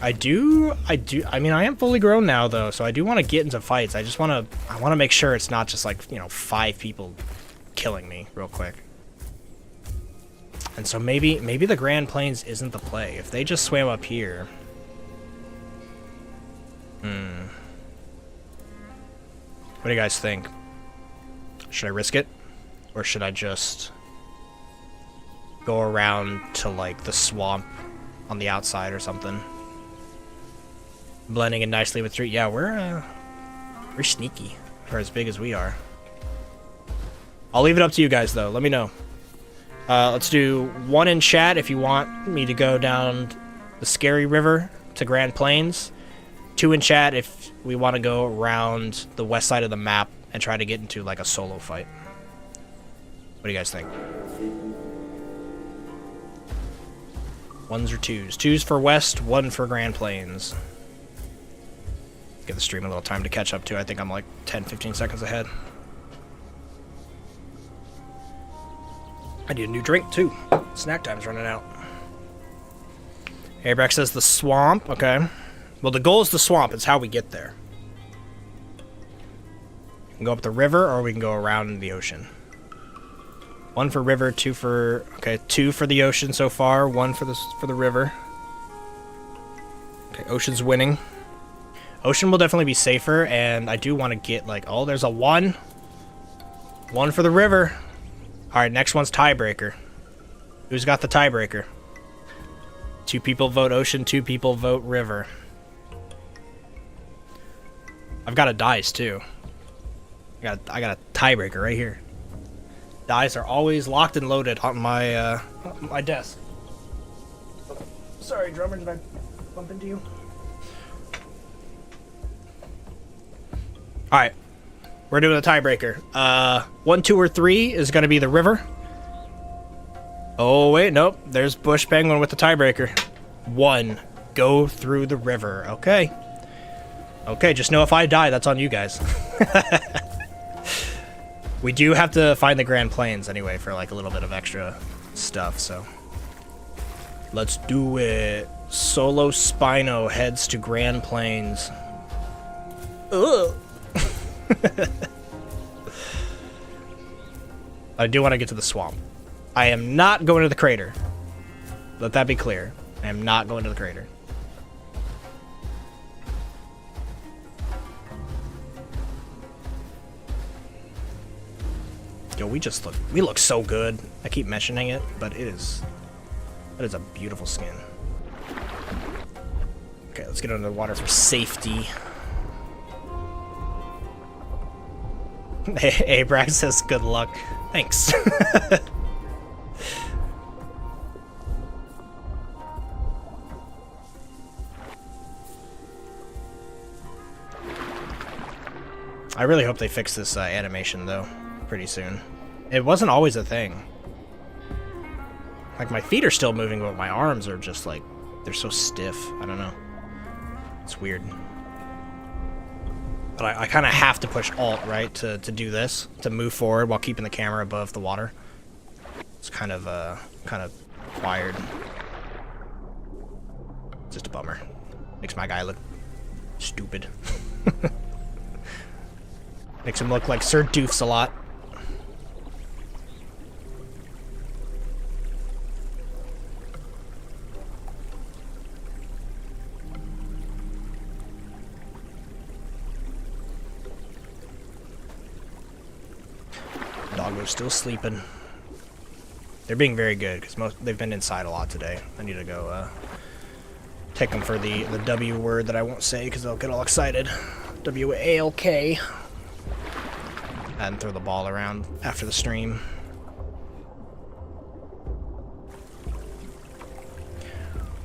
I mean, I am fully grown now, though, so I do want to get into fights. I want to make sure it's not just like, you know, 5 people killing me real quick. And so maybe the Grand Plains isn't the play. If they just swam up here... What do you guys think? Should I risk it? Or should I just go around to, like, the swamp on the outside or something? Blending in nicely with 3. Yeah, we're sneaky for as big as we are. I'll leave it up to you guys, though. Let me know. Let's do 1 in chat if you want me to go down the Scary River to Grand Plains. 2 in chat if we want to go around the west side of the map and try to get into, like, a solo fight. What do you guys think? 1s or 2s? 2s for west, 1 for Grand Plains. Give the stream a little time to catch up to. I think I'm like 10-15 seconds ahead. I need a new drink too. Snack time's running out. Airbrack says the swamp. Okay. Well, the goal is the swamp. It's how we get there. We can go up the river or we can go around the ocean. 1 for river, 2 for... Okay, 2 for the ocean so far. 1 for the river. Okay, ocean's winning. Ocean will definitely be safer, and I do want to get, like, oh, there's a 1. 1 for the river. Alright, next one's tiebreaker. Who's got the tiebreaker? 2 people vote ocean, 2 people vote river. I've got a dice, too. I got a tiebreaker right here. Dice are always locked and loaded on my desk. Sorry, drummer, did I bump into you? Alright. We're doing a tiebreaker. 1, 2, or 3 is going to be the river. Oh, wait, nope. There's Bush Penguin with the tiebreaker. 1. Go through the river. Okay. Okay, just know if I die, that's on you guys. We do have to find the Grand Plains anyway for like a little bit of extra stuff, so. Let's do it. Solo Spino heads to Grand Plains. Ugh. I do want to get to the swamp. I am not going to the crater. Let that be clear. I am not going to the crater. Yo, we look so good. I keep mentioning it, but that is a beautiful skin. Okay, let's get under the water for safety. Abrax says good luck. Thanks. I really hope they fix this animation though pretty soon. It wasn't always a thing. Like, my feet are still moving, but my arms are just like, they're so stiff. I don't know. It's weird. But I kind of have to push Alt, right, to do this, to move forward while keeping the camera above the water. It's kind of wired. Just a bummer. Makes my guy look stupid. Makes him look like Sir Chompsalot. Doggo's still sleeping. They're being very good because they've been inside a lot today. I need to go take them for the W word that I won't say because they'll get all excited. W-A-L-K. And throw the ball around after the stream.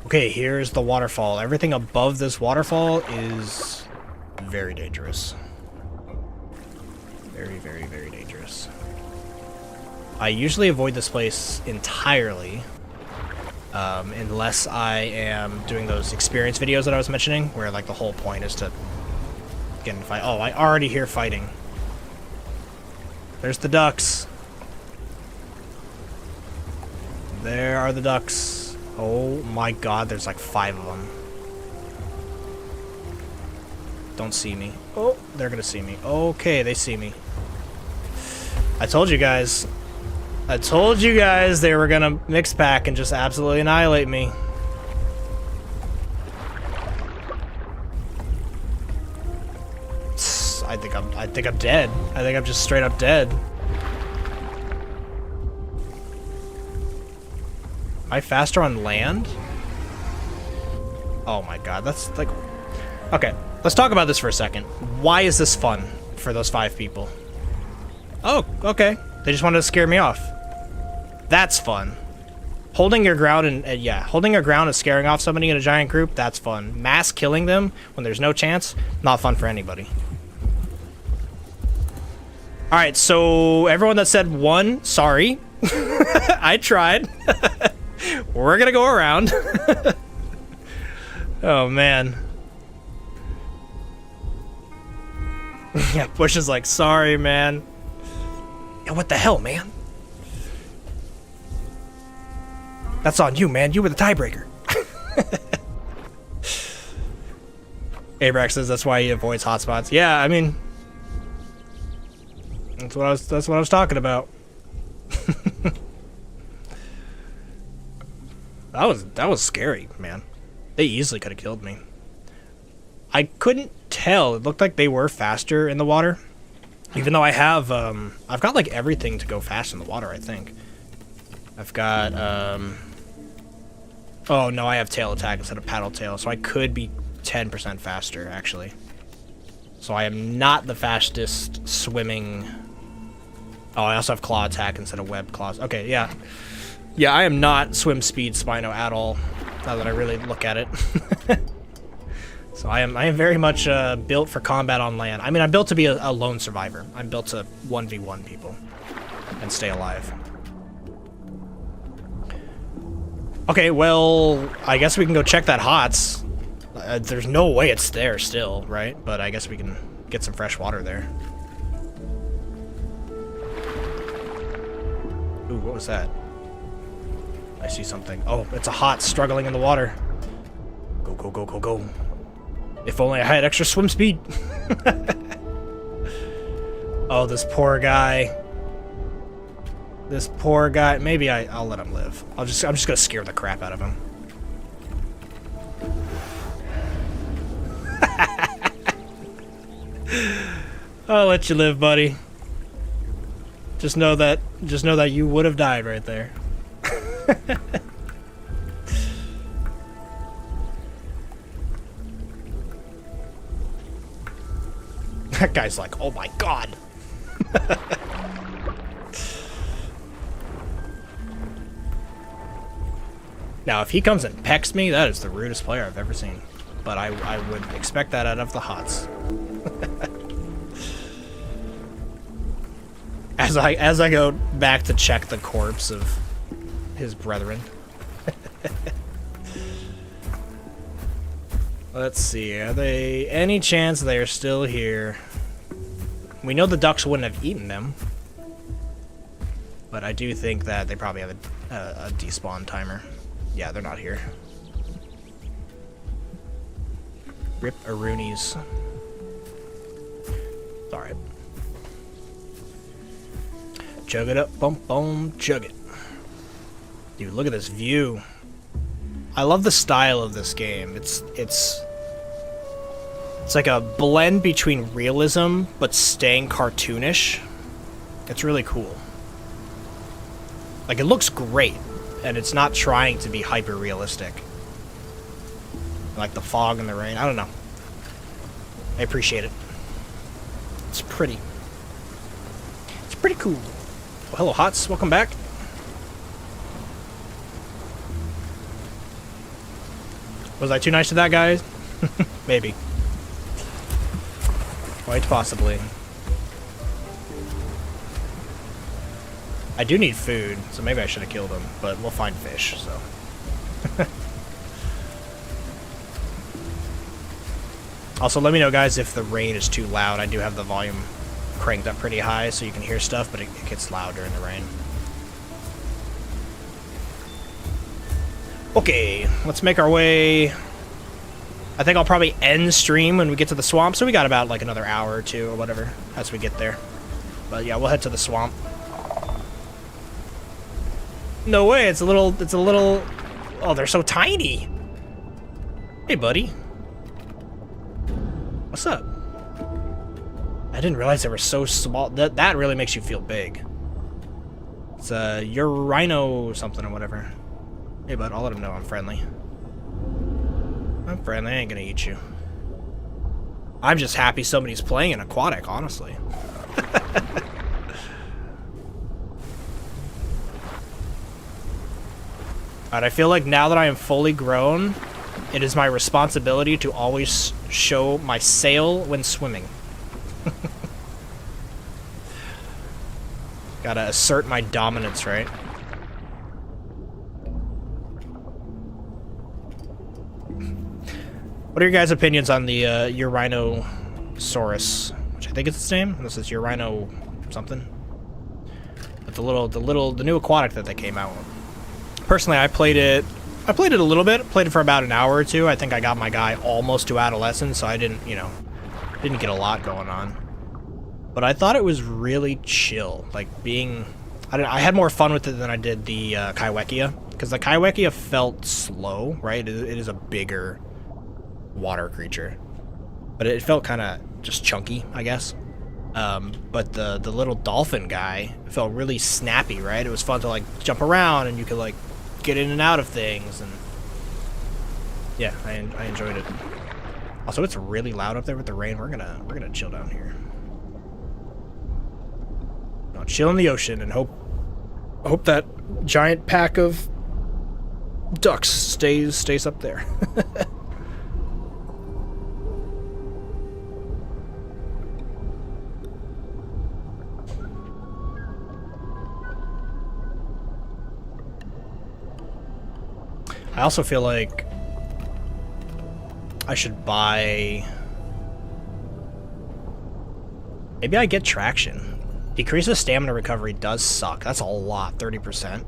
Okay, here's the waterfall. Everything above this waterfall is very dangerous. Very, very, very dangerous. I usually avoid this place entirely, unless I am doing those experience videos that I was mentioning, where like the whole point is to get in a fight. Oh, I already hear fighting. There's the ducks. There are the ducks. Oh my god, there's like 5 of them. Don't see me. Oh, they're gonna see me. Okay, they see me. I told you guys. I told you guys they were gonna mix pack and just absolutely annihilate me. I think I'm dead. I think I'm just straight up dead. Am I faster on land? Oh my god, that's like... Okay, let's talk about this for a second. Why is this fun for those 5 people? Oh, okay. They just wanted to scare me off. That's fun. Holding your ground and yeah, holding your ground and scaring off somebody in a giant group, that's fun. Mass killing them when there's no chance, not fun for anybody. Alright, so everyone that said 1, sorry. I tried. We're gonna go around. Oh, man. Yeah, Bush is like, sorry, man. Yeah, what the hell, man? That's on you, man. You were the tiebreaker. Abrax says that's why he avoids hotspots. Yeah, I mean, that's what I was talking about. That was scary, man. They easily could have killed me. I couldn't tell. It looked like they were faster in the water. Even though I have, I've got like everything to go fast in the water, I think. I've got, oh no, I have tail attack instead of paddle tail, so I could be 10% faster, actually. So I am not the fastest swimming. Oh, I also have claw attack instead of web claws. Okay, yeah. Yeah, I am not swim speed Spino at all, now that I really look at it. So I am very much built for combat on land. I mean, I'm built to be a lone survivor. I'm built to 1v1 people and stay alive. Okay, well, I guess we can go check that HOTS. There's no way it's there still, right? But I guess we can get some fresh water there. Ooh, what was that? I see something. Oh, it's a HOTS struggling in the water. Go, go, go, go, go. If only I had extra swim speed. Oh, this poor guy. This poor guy. Maybe I'll let him live. I'm just gonna scare the crap out of him. I'll let you live, buddy. Just know that you would have died right there. That guy's like, oh my god. Now, if he comes and pecks me, that is the rudest player I've ever seen. But I would expect that out of the HOTS. As I go back to check the corpse of his brethren. Let's see, are they any chance they are still here? We know the ducks wouldn't have eaten them, but I do think that they probably have a despawn timer. Yeah, they're not here. Rip Aroonies. Alright. Chug it up, bump, boom, chug it. Dude, look at this view. I love the style of this game. It's like a blend between realism but staying cartoonish. It's really cool. Like, it looks great, and it's not trying to be hyper realistic. Like the fog and the rain. I don't know. I appreciate it. It's pretty. It's pretty cool. Oh, hello, HOTS. Welcome back. Was I too nice to that guy? Maybe. Quite possibly. I do need food, so maybe I should have killed him, but we'll find fish, so. Also, let me know, guys, if the rain is too loud. I do have the volume cranked up pretty high so you can hear stuff, but it gets loud during the rain. Okay, let's make our way. I think I'll probably end stream when we get to the swamp, so we got about like another hour or two or whatever as we get there. But yeah, we'll head to the swamp. No way, it's a little, oh, they're so tiny. Hey, buddy. What's up? I didn't realize they were so small. That really makes you feel big. It's your rhino something or whatever. Hey, bud, I'll let him know I'm friendly. I'm friendly, I ain't gonna eat you. I'm just happy somebody's playing an aquatic, honestly. Alright, I feel like now that I am fully grown, it is my responsibility to always show my sail when swimming. Gotta assert my dominance, right? What are your guys' opinions on the Urinosaurus, which I think is its name? This is Urino something. But the new aquatic that they came out with. Personally, I played it a little bit. Played it for about an hour or two. I think I got my guy almost to adolescence, so I didn't get a lot going on. But I thought it was really chill. Like I had more fun with it than I did the Kaiwekia, because the Kaiwekia felt slow, right? It is a bigger water creature. but it felt kind of just chunky, I guess. But the little dolphin guy felt really snappy, right? It was fun to like jump around, and you could like get in and out of things, and yeah, I enjoyed it. Also, it's really loud up there with the rain. We're gonna chill down here. No, chill in the ocean and hope that giant pack of ducks stays up there. I also feel like I should buy... Maybe I get traction. Decreases stamina recovery does suck. That's a lot, 30%.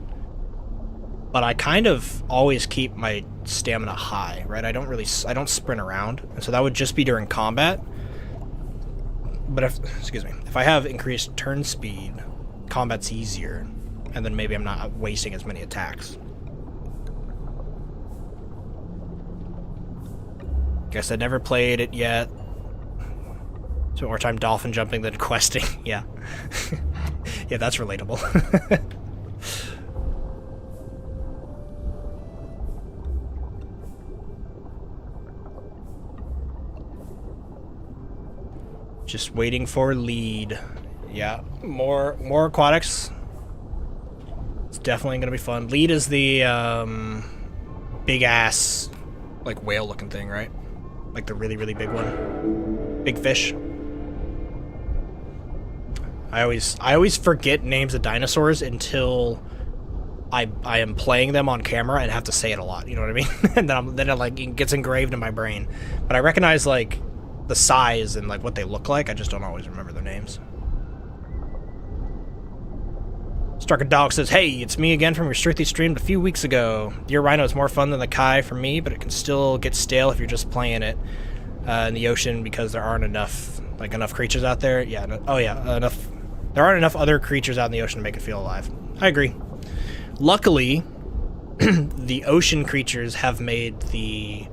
But I kind of always keep my stamina high, right? I don't sprint around, and so that would just be during combat. But if I have increased turn speed, combat's easier, and then maybe I'm not wasting as many attacks. Guess I never played it yet. So more time dolphin jumping than questing. Yeah. Yeah, that's relatable. Just waiting for lead. Yeah, more aquatics. It's definitely gonna be fun. Lead is the big ass, like whale looking thing, right? Like the really, really big one. Big fish. I always forget names of dinosaurs until I am playing them on camera and have to say it a lot. You know what I mean? And then it like it gets engraved in my brain. But I recognize like the size and like what they look like. I just don't always remember their names. Strucker Dog says, "Hey, it's me again from your Strictly streamed a few weeks ago. Your Rhino is more fun than the Kai for me, but it can still get stale if you're just playing it in the ocean because there aren't enough creatures out there. Yeah, enough. There aren't enough other creatures out in the ocean to make it feel alive. I agree. Luckily, the ocean creatures have made the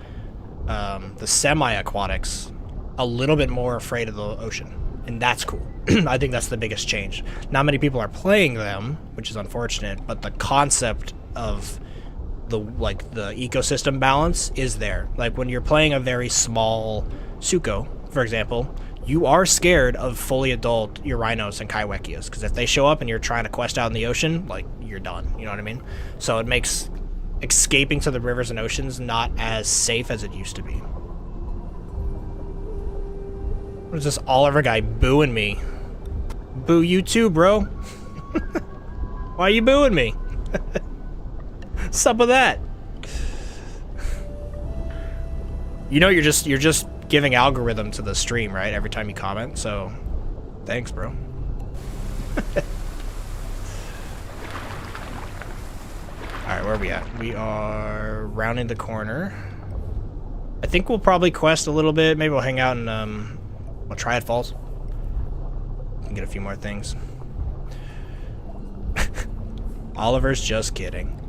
semi-aquatics a little bit more afraid of the ocean, and that's cool. I think that's the biggest change. Not many people are playing them, which is unfortunate, but the concept of the ecosystem balance is there. Like when you're playing a very small Suko, for example, you are scared of fully adult Urinos and Kaiwekias, because if they show up and you're trying to quest out in the ocean, like, you're done. You know what I mean? So it makes escaping to the rivers and oceans not as safe as it used to be. What is this Oliver guy booing me? Boo you too, bro. Why are you booing me? What's up with that? You know, you're just giving algorithm to the stream, right? Every time you comment, so thanks, bro. Alright, where are we at? We are rounding the corner. I think we'll probably quest a little bit. Maybe we'll hang out in Triad Falls. We can get a few more things. Oliver's just kidding.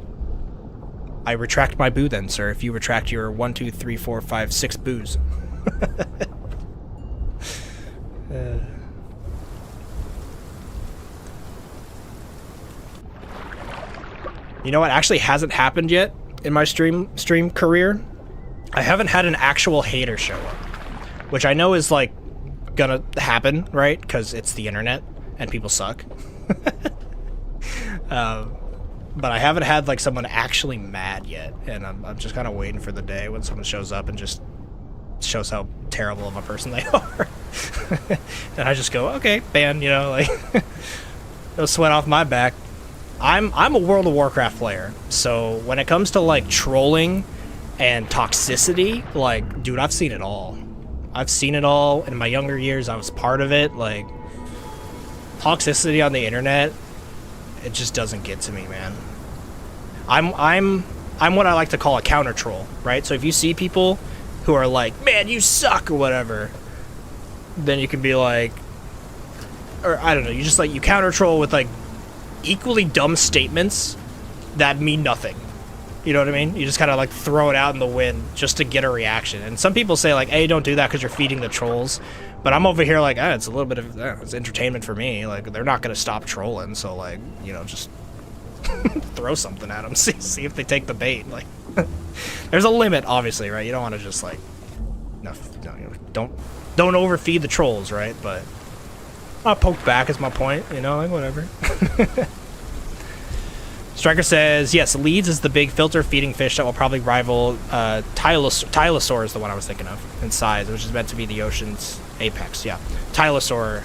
I retract my boo then, sir, if you retract your 1, 2, 3, 4, 5, 6 boos. You know what actually hasn't happened yet in my stream career? I haven't had an actual hater show up, which I know is like gonna happen, right? Because it's the internet and people suck. But I haven't had like someone actually mad yet, and I'm just kind of waiting for the day when someone shows up and just shows how terrible of a person they are. And I just go, okay, ban, you know, like no sweat off my back. I'm a World of Warcraft player, so when it comes to like trolling and toxicity, like, dude, I've seen it all. I've seen it all. In my younger years, I was part of it. Like, toxicity on the internet, it just doesn't get to me, man. I'm what I like to call a counter troll, right? So if you see people who are like, man, you suck or whatever, then you can be like, or I don't know, you just like, you counter troll with like equally dumb statements that mean nothing. You know what I mean? You just kind of like throw it out in the wind just to get a reaction. And some people say like, hey, don't do that because you're feeding the trolls. But I'm over here like, it's a little bit of it's entertainment for me. Like, they're not going to stop trolling. So like, you know, just throw something at them. See if they take the bait. Like, there's a limit, obviously, right? You don't want to just like, no, you know, don't overfeed the trolls, right? But I'll poke back is my point, you know, like whatever. Striker says, yes, Leeds is the big filter feeding fish that will probably rival Tylosaur is the one I was thinking of in size, which is meant to be the ocean's apex. Yeah, Tylosaur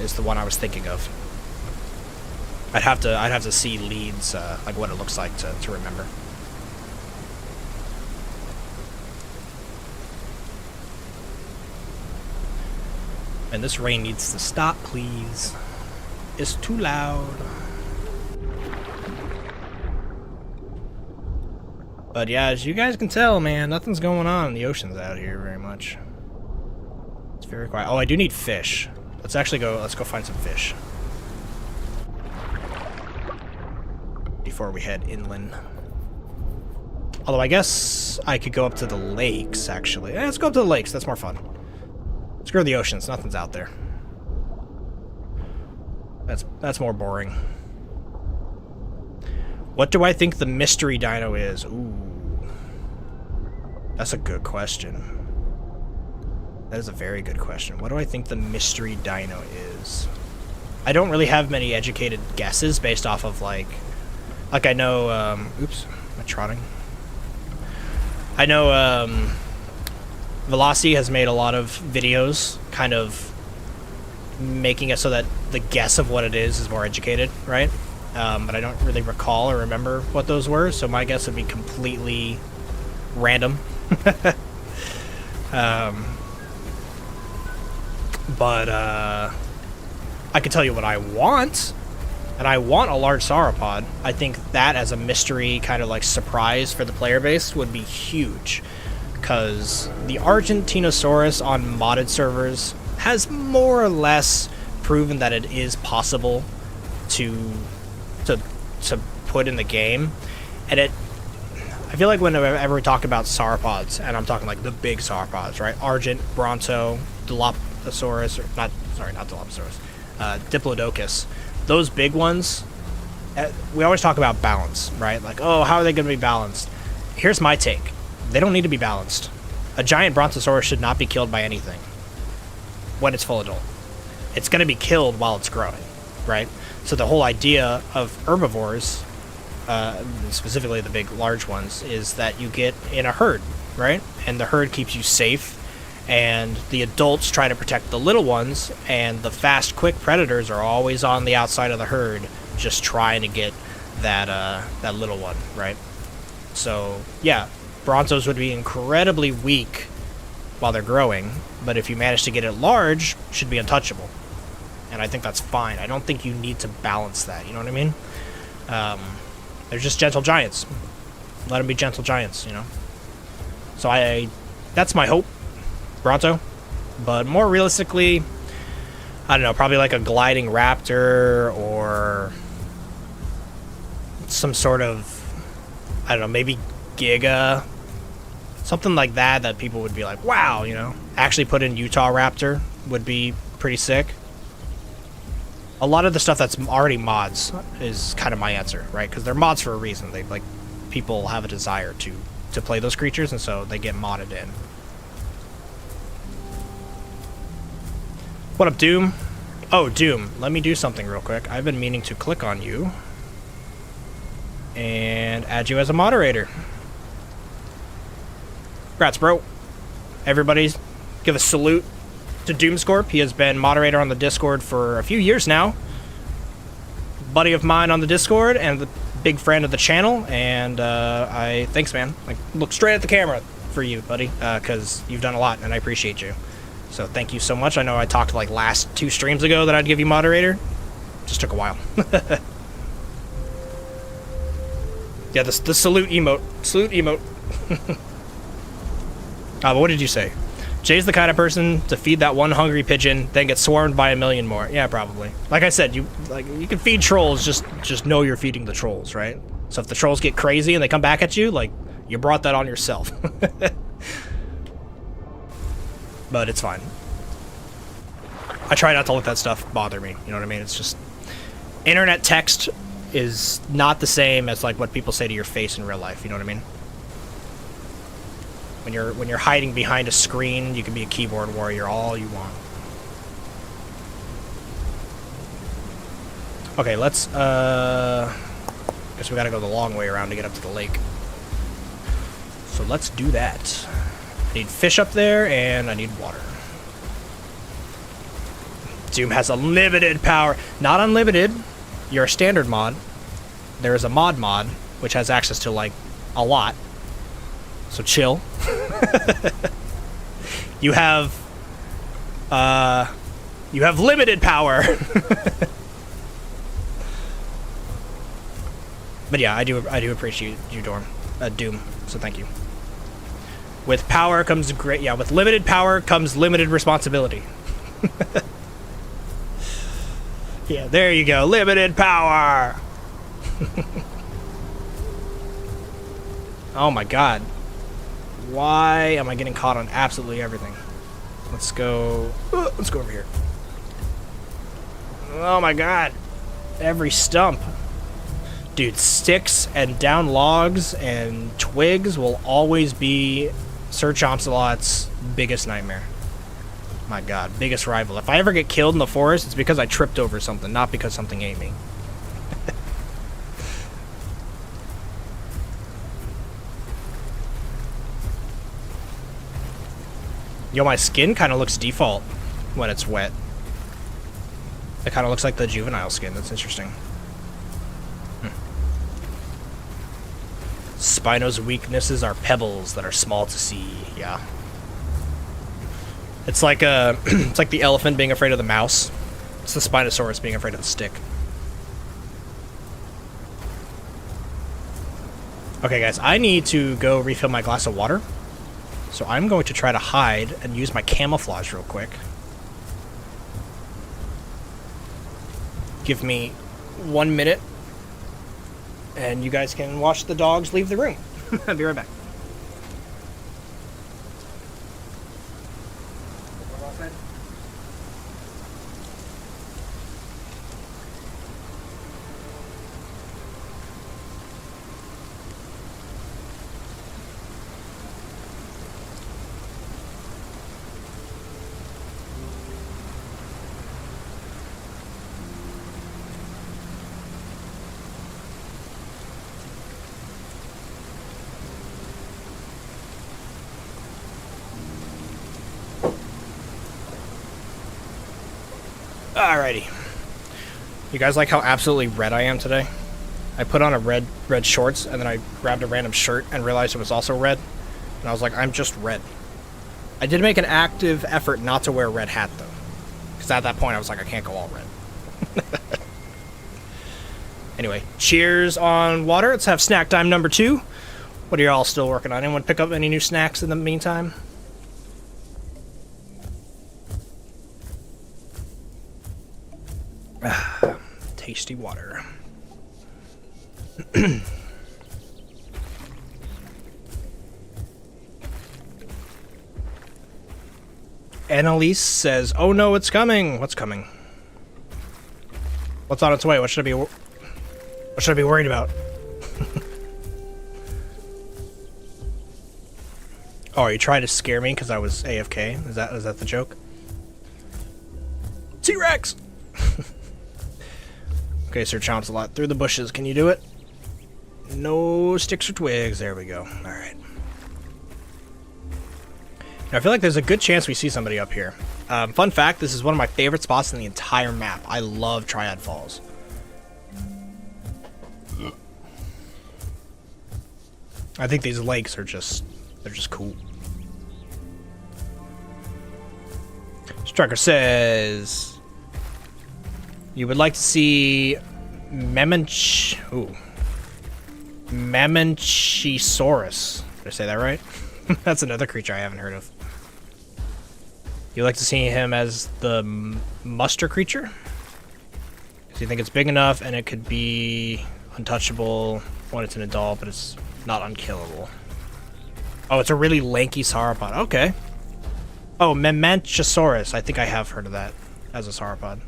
is the one I was thinking of. I'd have to see Leeds, like what it looks like to remember. And this rain needs to stop, please. It's too loud. But yeah, as you guys can tell, man, nothing's going on in the oceans out here very much. It's very quiet. Oh, I do need fish. Let's go find some fish. Before we head inland. Although I guess I could go up to the lakes, actually. Let's go up to the lakes, that's more fun. Screw the oceans, nothing's out there. That's more boring. What do I think the mystery dino is? Ooh. That's a good question. That is a very good question. What do I think the mystery dino is? I don't really have many educated guesses based off of like I know, oops, am I trotting? I know, Velocity has made a lot of videos kind of making it so that the guess of what it is more educated, right? But I don't really recall or remember what those were, so my guess would be completely random. But I can tell you what I want, and I want a large sauropod. I think that as a mystery kind of like surprise for the player base would be huge, because the Argentinosaurus on modded servers has more or less proven that it is possible to put in the game, and I feel like whenever we talk about sauropods, and I'm talking like the big sauropods, right? Argent, Bronto, Dilophosaurus, or not Dilophosaurus, Diplodocus, those big ones, we always talk about balance, right? Like, oh, how are they going to be balanced? Here's my take. They don't need to be balanced. A giant Brontosaurus should not be killed by anything when it's full adult. It's going to be killed while it's growing, right? So the whole idea of herbivores, specifically the big large ones, is that you get in a herd, right? And the herd keeps you safe, and the adults try to protect the little ones, and the fast, quick predators are always on the outside of the herd, just trying to get that little one, right? So yeah, Brontos would be incredibly weak while they're growing, but if you manage to get it large, should be untouchable. And I think that's fine. I don't think you need to balance that, you know what I mean? They're just gentle giants. Let them be gentle giants, you know? So that's my hope, Bronto. But more realistically, I don't know, probably like a gliding raptor or some sort of, I don't know, maybe Giga. Something like that people would be like, wow, you know? Actually put in Utah Raptor would be pretty sick. A lot of the stuff that's already mods is kind of my answer, right? Because they're mods for a reason. They like, people have a desire to play those creatures, and so they get modded in. What up, Doom? Oh, Doom, let me do something real quick. I've been meaning to click on you and add you as a moderator. Congrats, bro. Everybody give a salute to Doomscorp. He has been moderator on the Discord for a few years now. Buddy of mine on the Discord and the big friend of the channel, and thanks, man. Like, look straight at the camera for you, buddy, because you've done a lot, and I appreciate you. So thank you so much. I know I talked like last 2 streams ago that I'd give you moderator. Just took a while. Yeah, the salute emote. Salute emote. But what did you say? Jay's the kind of person to feed that one hungry pigeon, then get swarmed by 1,000,000 more. Yeah, probably. Like I said, you can feed trolls, just know you're feeding the trolls, right? So if the trolls get crazy and they come back at you, like, you brought that on yourself. But it's fine. I try not to let that stuff bother me, you know what I mean? It's just... internet text is not the same as, like, what people say to your face in real life, you know what I mean? When you're hiding behind a screen, you can be a keyboard warrior all you want. Okay, let's, guess we gotta go the long way around to get up to the lake. So let's do that. I need fish up there, and I need water. Doom has unlimited power. Not unlimited. You're a standard mod. There is a mod, which has access to, like, a lot. So chill. You have limited power. But yeah, I do appreciate you, Doom. So thank you. With power comes great. Yeah, with limited power comes limited responsibility. Yeah, there you go. Limited power. Oh my god. Why am I getting caught on absolutely everything? Let's go over here. Oh my god. Every stump. Dude, sticks and down logs and twigs will always be Sir Chompsalot's biggest nightmare. My god, biggest rival. If I ever get killed in the forest, it's because I tripped over something, not because something ate me. Yo, my skin kind of looks default when it's wet. It kind of looks like the juvenile skin. That's interesting. Spino's weaknesses are pebbles that are small to see. Yeah. It's like it's like the elephant being afraid of the mouse. It's the Spinosaurus being afraid of the stick. Okay, guys, I need to go refill my glass of water. So I'm going to try to hide and use my camouflage real quick. Give me 1 minute. And you guys can watch the dogs leave the room. I'll be right back. Alrighty. You guys like how absolutely red I am today? I put on a red shorts, and then I grabbed a random shirt and realized it was also red. And I was like, I'm just red. I did make an active effort not to wear a red hat, though. Because at that point, I was like, I can't go all red. Anyway, cheers on water. Let's have snack time number 2. What are y'all still working on? Anyone pick up any new snacks in the meantime? Tasty water. Annalise says, "Oh no, it's coming." What's coming? What's on its way? What should I be worried about? Oh, are you trying to scare me because I was AFK? Is that the joke? T-Rex. Okay, Sir Chompsalot, through the bushes. Can you do it? No sticks or twigs. There we go. All right. Now, I feel like there's a good chance we see somebody up here. Fun fact, this is one of my favorite spots in the entire map. I love Triad Falls. I think these lakes are they're just cool. Striker says... You would like to see Mamenchisaurus. Did I say that right? That's another creature I haven't heard of. You like to see him as the muster creature? Because you think it's big enough and it could be Untouchable when it's an adult, but it's not unkillable. Oh, it's a really lanky sauropod. Okay. Oh, Mementosaurus. I think I have heard of that as a sauropod.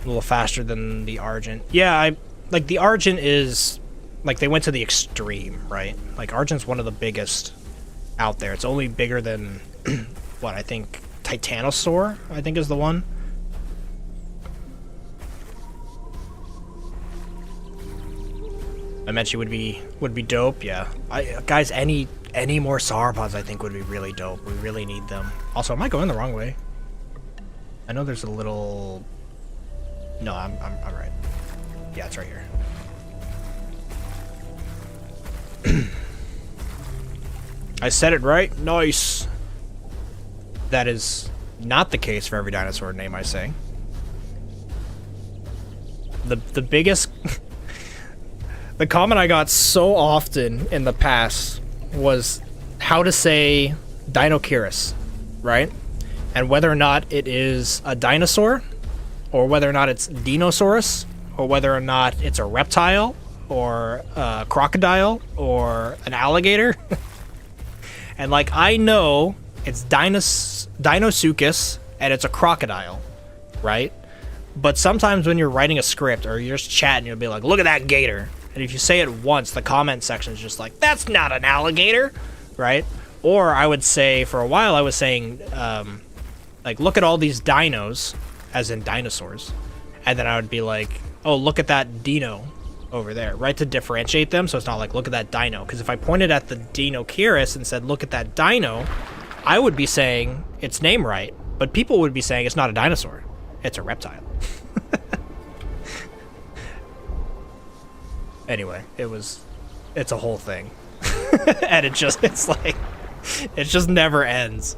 A little faster than the Argent. Yeah, like the Argent is like they went to the extreme, right? Like Argent's one of the biggest out there. It's only bigger than what I think Titanosaur, I think is the one. I mentioned would be dope, yeah. Guys, any more sauropods I think would be really dope. We really need them. Also, am I going the wrong way? I know there's a little. No, I'm right. Yeah, it's right here. I said it right. Nice. That is not the case for every dinosaur name I say. The biggest. The comment I got so often in the past was how to say Dinocheirus, right? And whether or not it is a dinosaur, or whether or not it's Dinosaurus, or whether or not it's a reptile, or a crocodile, or an alligator. And like, I know it's Dinosuchus, and it's a crocodile, right? But sometimes when you're writing a script, or you're just chatting, you'll be like, look at that gator. And if you say it once, the comment section is just like, that's not an alligator, right? Or I would say, for a while, I was saying, like, look at all these dinos, as in dinosaurs. And then I would be like, oh, look at that dino over there, right? To differentiate them, so it's not like, look at that dino. Because if I pointed at the Dinocheirus and said, look at that dino, I would be saying its name right. But people would be saying it's not a dinosaur, it's a reptile. Anyway, it's a whole thing. And it just never ends.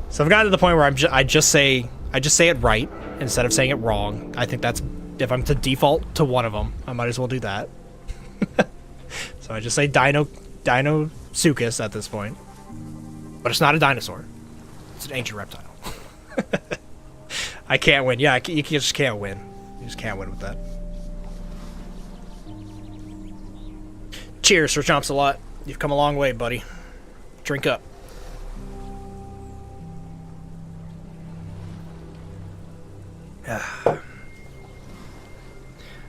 So I've gotten to the point where I just say it right instead of saying it wrong. I think that's, if I'm to default to one of them, I might as well do that. So I just say Dinosuchus at this point. But it's not a dinosaur. It's an ancient reptile. I can't win. Yeah, you just can't win. You just can't win with that. Cheers, Sir Chompsalot. You've come a long way, buddy. Drink up.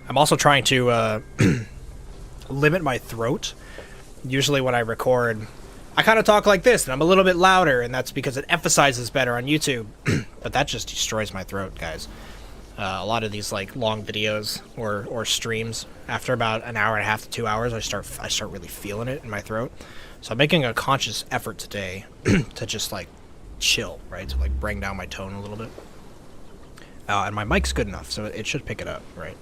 I'm also trying to limit my throat. Usually when I record, I kind of talk like this, and I'm a little bit louder, and that's because it emphasizes better on YouTube. But that just destroys my throat, guys. A lot of these like long videos or streams, after about an hour and a half to 2 hours, I start really feeling it in my throat. So I'm making a conscious effort today to just like chill, right? To like bring down my tone a little bit. And my mic's good enough, so it should pick it up, right?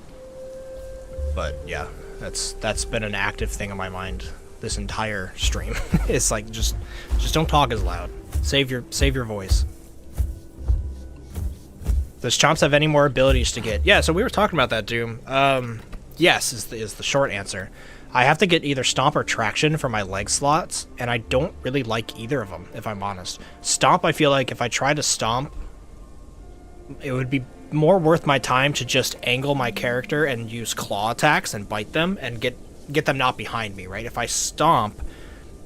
But yeah, that's been an active thing on my mind this entire stream. It's like just don't talk as loud. Save your voice. Does Chomps have any more abilities to get? Yeah, so we were talking about that, Doom. Yes is the short answer. I have to get either Stomp or Traction for my leg slots, and I don't really like either of them, if I'm honest. Stomp, I feel like if I try to Stomp, it would be more worth my time to just angle my character and use claw attacks and bite them and get them not behind me, right? If I Stomp,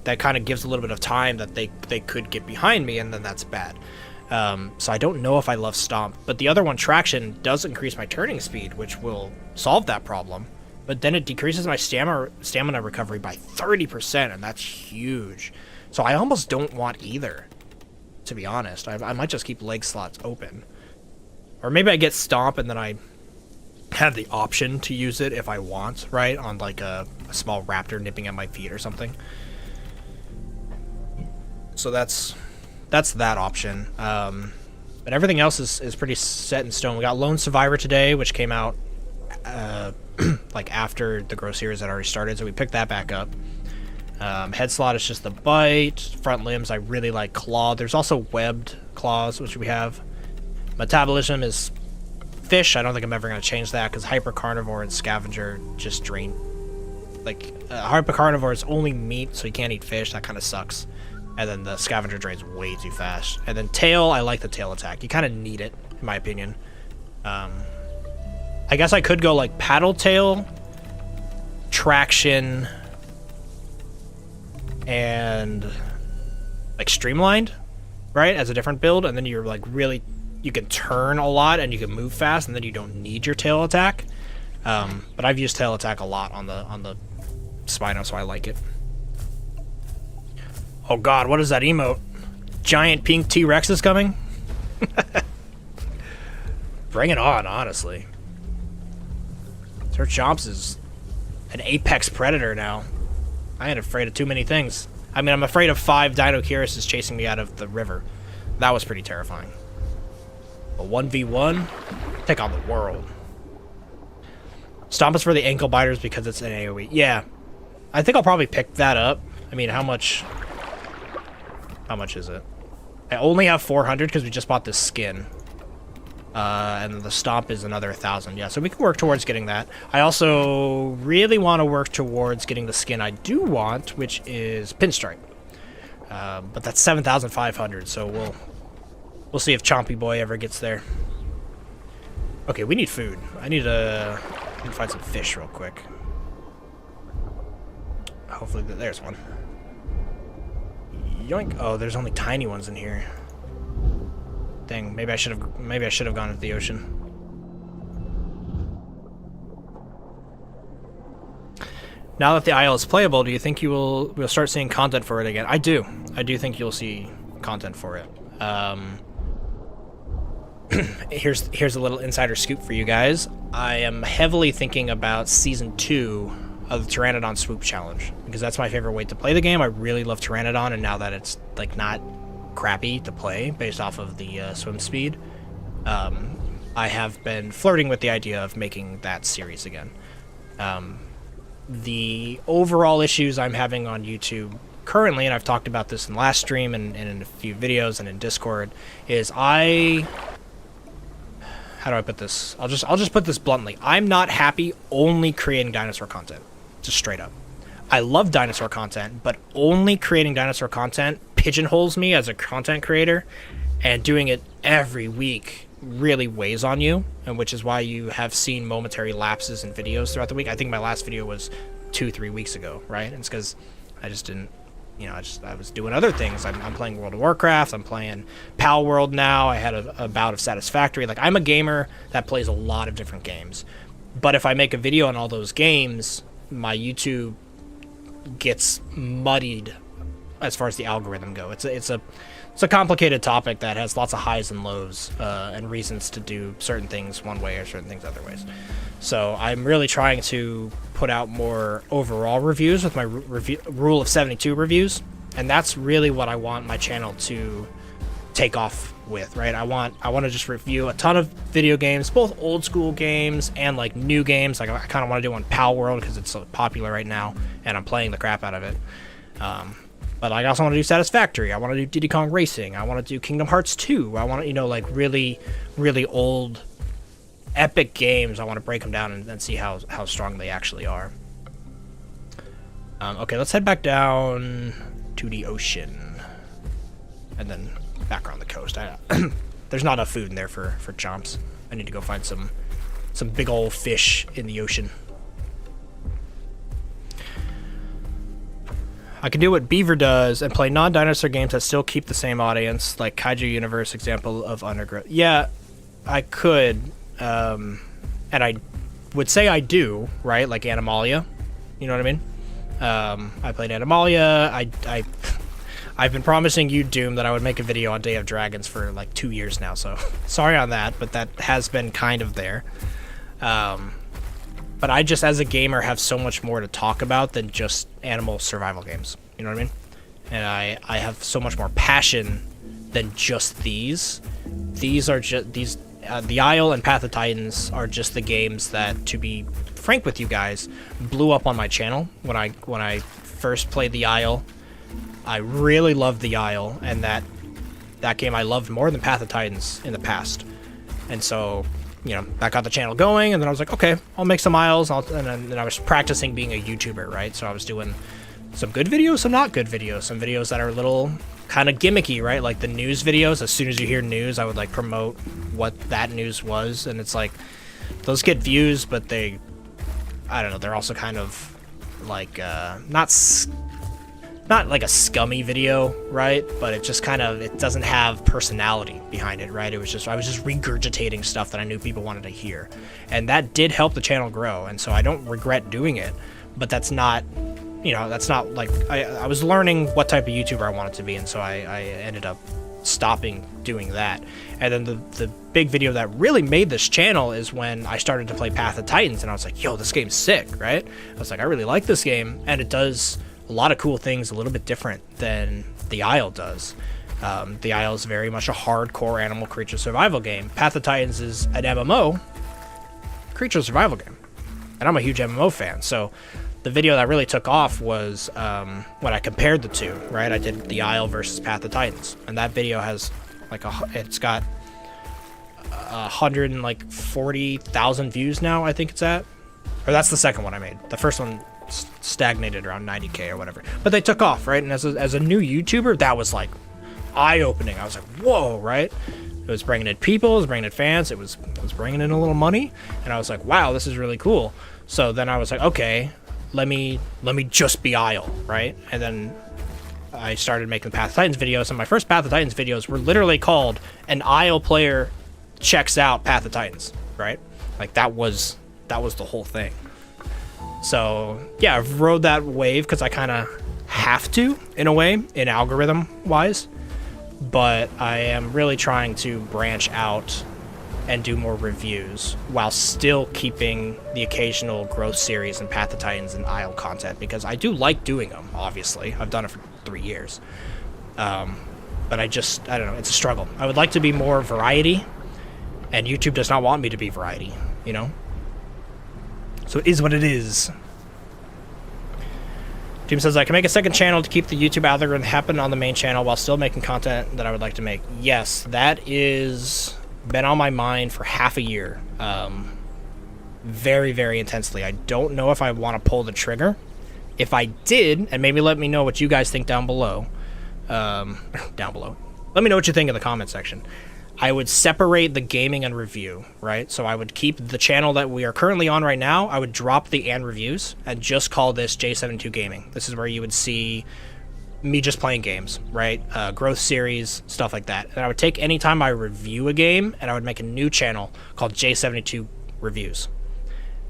that kind of gives a little bit of time that they could get behind me, and then that's bad. So I don't know if I love Stomp, but the other one, Traction, does increase my turning speed, which will solve that problem. But then it decreases my stamina recovery by 30%, and that's huge. So I almost don't want either, to be honest. I might just keep leg slots open. Or maybe I get Stomp, and then I have the option to use it if I want, right? On like a small raptor nipping at my feet or something. So that's that option. But everything else is pretty set in stone. We got Lone Survivor today, which came out like after the Grow series had already started, so we picked that back up. Head slot is just the bite. Front limbs, I really like claw. There's also webbed claws, which we have. Metabolism is fish. I don't think I'm ever going to change that, because hyper carnivore and scavenger just drain. Like, hyper carnivore is only meat, so you can't eat fish. That kind of sucks. And then the scavenger drains way too fast. And then tail, I like the tail attack. You kind of need it, in my opinion. I I guess I could go like paddle tail, traction, and like streamlined, right, as a different build, and then you're like really, you can turn a lot and you can move fast, and then you don't need your tail attack. But I've used tail attack a lot on the Spino, so I like it. Oh god, what is that emote? Giant pink T-Rex is coming? Bring it on, honestly. Sir Chomps is an apex predator now. I ain't afraid of too many things. I mean, I'm afraid of 5 Dinocuruses chasing me out of the river. That was pretty terrifying. A 1v1? Take on the world. Stomp is for the ankle biters because it's an AoE. Yeah. I think I'll probably pick that up. I mean, how much is it? I only have 400 because we just bought this skin. And the stomp is another 1,000. Yeah, so we can work towards getting that. I also really want to work towards getting the skin I do want, which is Pinstripe. But that's 7,500, so we'll see if Chompy Boy ever gets there. Okay, we need food. I need to find some fish real quick. Hopefully there's one. Yoink! Oh, there's only tiny ones in here. Dang, maybe I should have gone into the ocean. Now that the Isle is playable, do you think we'll start seeing content for it again? I do. I do think you'll see content for it. Here's a little insider scoop for you guys. I am heavily thinking about Season 2 of the Pteranodon Swoop Challenge, because that's my favorite way to play the game. I really love Pteranodon, and now that it's like not crappy to play based off of the swim speed, I have been flirting with the idea of making that series again. The overall issues I'm having on YouTube currently, and I've talked about this in last stream and in a few videos and in Discord, is how do I put this? I'll just put this bluntly. I'm not happy only creating dinosaur content. Just straight up. I love dinosaur content, but only creating dinosaur content pigeonholes me as a content creator, and doing it every week really weighs on you, and which is why you have seen momentary lapses in videos throughout the week. I think my last video was 2-3 weeks ago, right? And it's because I just didn't, I was doing other things. I'm playing World of Warcraft, I'm playing Pal World now, I had a bout of Satisfactory. Like, I'm a gamer that plays a lot of different games. But if I make a video on all those games, my YouTube gets muddied as far as the algorithm go. It's a complicated topic that has lots of highs and lows, and reasons to do certain things one way or certain things other ways. So I'm really trying to put out more overall reviews with my rule of 72 reviews, and that's really what I want my channel to take off with, right? I want to just review a ton of video games, both old school games and like new games. Like, I kind of want to do one Pal World because it's so popular right now, and I'm playing the crap out of it. But I also want to do Satisfactory. I want to do Diddy Kong Racing. I want to do Kingdom Hearts 2. I want to, like really, really old, epic games. I want to break them down and see how strong they actually are. Okay, let's head back down to the ocean, and then back around the coast. There's not enough food in there for chomps. I need to go find some big old fish in the ocean. I can do what Beaver does and play non-dinosaur games that still keep the same audience, like Kaiju Universe example of Undergrowth. Yeah, I could, and I would say I do, right? Like Animalia, you know what I mean? I played Animalia. I've been promising you, Doom, that I would make a video on Day of Dragons for like 2 years now, so sorry on that, but that has been kind of there. But I just, as a gamer, have so much more to talk about than just animal survival games. You know what I mean? And I have so much more passion than just these. These are just the Isle and Path of Titans are just the games that, to be frank with you guys, blew up on my channel when I first played the Isle. I really loved the Isle, and that game I loved more than Path of Titans in the past. And so, that got the channel going, and then I was like, okay, I'll make some Isles, and then I was practicing being a YouTuber, right? So I was doing some good videos, some not good videos, some videos that are a little kind of gimmicky, right? Like the news videos, as soon as you hear news, I would like promote what that news was, and it's like those get views, but I don't know, they're also kind of like not like a scummy video, right? But it just kind of, it doesn't have personality behind it, right? I was just regurgitating stuff that I knew people wanted to hear, and that did help the channel grow, and so I don't regret doing it. But that's not, you know, that's not like, I was learning what type of YouTuber I wanted to be, and so I ended up stopping doing that. And then the big video that really made this channel is when I started to play Path of Titans, and I was like, yo, this game's sick, right? I was like, I really like this game, and it does a lot of cool things a little bit different than the Isle does. The Isle is very much a hardcore animal creature survival game. Path of Titans is an MMO creature survival game, and I'm a huge MMO fan. So the video that really took off was when I compared the two, right? I did the Isle versus Path of Titans, and that video has like it's got 140,000 views now, I think it's at. Or that's the second one I made. The first one stagnated around 90K or whatever. But they took off, right? And as a new YouTuber, that was like eye-opening. I was like, whoa, right? It was bringing in people, it was bringing in fans, it was bringing in a little money, and I was like, wow, this is really cool. So then I was like, okay, let me just be Isle, right? And then I started making Path of Titans videos, and my first Path of Titans videos were literally called "An Isle Player Checks Out Path of Titans," right? Like that was the whole thing. So yeah, I've rode that wave because I kind of have to, in a way, in algorithm wise, but I am really trying to branch out and do more reviews while still keeping the occasional growth series and Path of Titans and Isle content, because I do like doing them. Obviously, I've done it for 3 years, but I don't know, it's a struggle. I would like to be more variety, and YouTube does not want me to be variety, you know? So it is what it is. Doom says, I can make a second channel to keep the YouTube algorithm happen on the main channel while still making content that I would like to make. Yes, that is been on my mind for half a year. Very, very intensely. I don't know if I want to pull the trigger. If I did, and maybe let me know what you guys think down below. Let me know what you think in the comment section. I would separate the gaming and review, right? So I would keep the channel that we are currently on right now. I would drop the and reviews and just call this J72 Gaming. This is where you would see me just playing games, right? Growth series, stuff like that. And I would take any time I review a game, and I would make a new channel called J72 Reviews.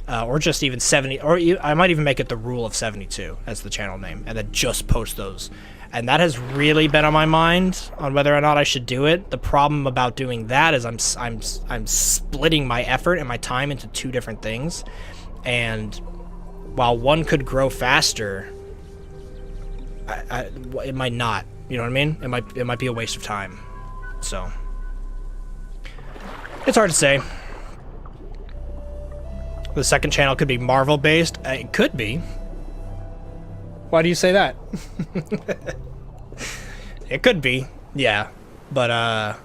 Or just even 70, or I might even make it the Rule of 72 as the channel name, and then just post those. And that has really been on my mind on whether or not I should do it. The problem about doing that is I'm splitting my effort and my time into two different things. And while one could grow faster, it might not. You know what I mean? It might be a waste of time. So it's hard to say. The second channel could be Marvel based. It could be. Why do you say that? It could be, yeah. But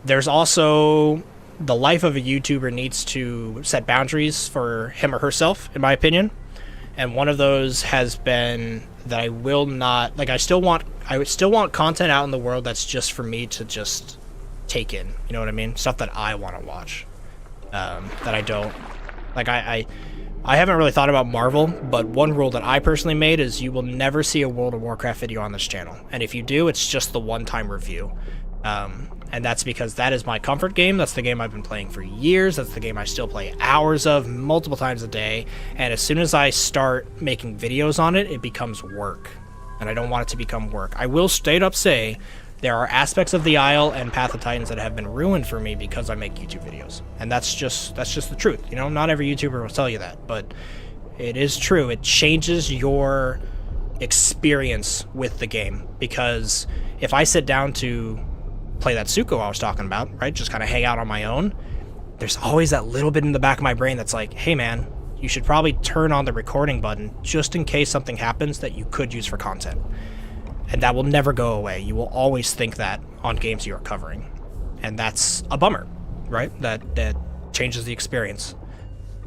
there's also the life of a YouTuber needs to set boundaries for him or herself, in my opinion. And one of those has been that I will not, like, I would still want content out in the world that's just for me to just take in. You know what I mean? Stuff that I want to watch. That I don't, like, I haven't really thought about Marvel, but one rule that I personally made is you will never see a World of Warcraft video on this channel. And if you do, it's just the one-time review. And that's because that is my comfort game. That's the game I've been playing for years. That's the game I still play hours of multiple times a day. And as soon as I start making videos on it, it becomes work. And I don't want it to become work. I will straight up say there are aspects of the Isle and Path of Titans that have been ruined for me because I make YouTube videos. And that's just the truth. You know, not every YouTuber will tell you that, but it is true. It changes your experience with the game, because if I sit down to play that Suko I was talking about, right, just kind of hang out on my own, there's always that little bit in the back of my brain that's like, hey man, you should probably turn on the recording button just in case something happens that you could use for content. And that will never go away. You will always think that on games you are covering. And that's a bummer, right? That changes the experience.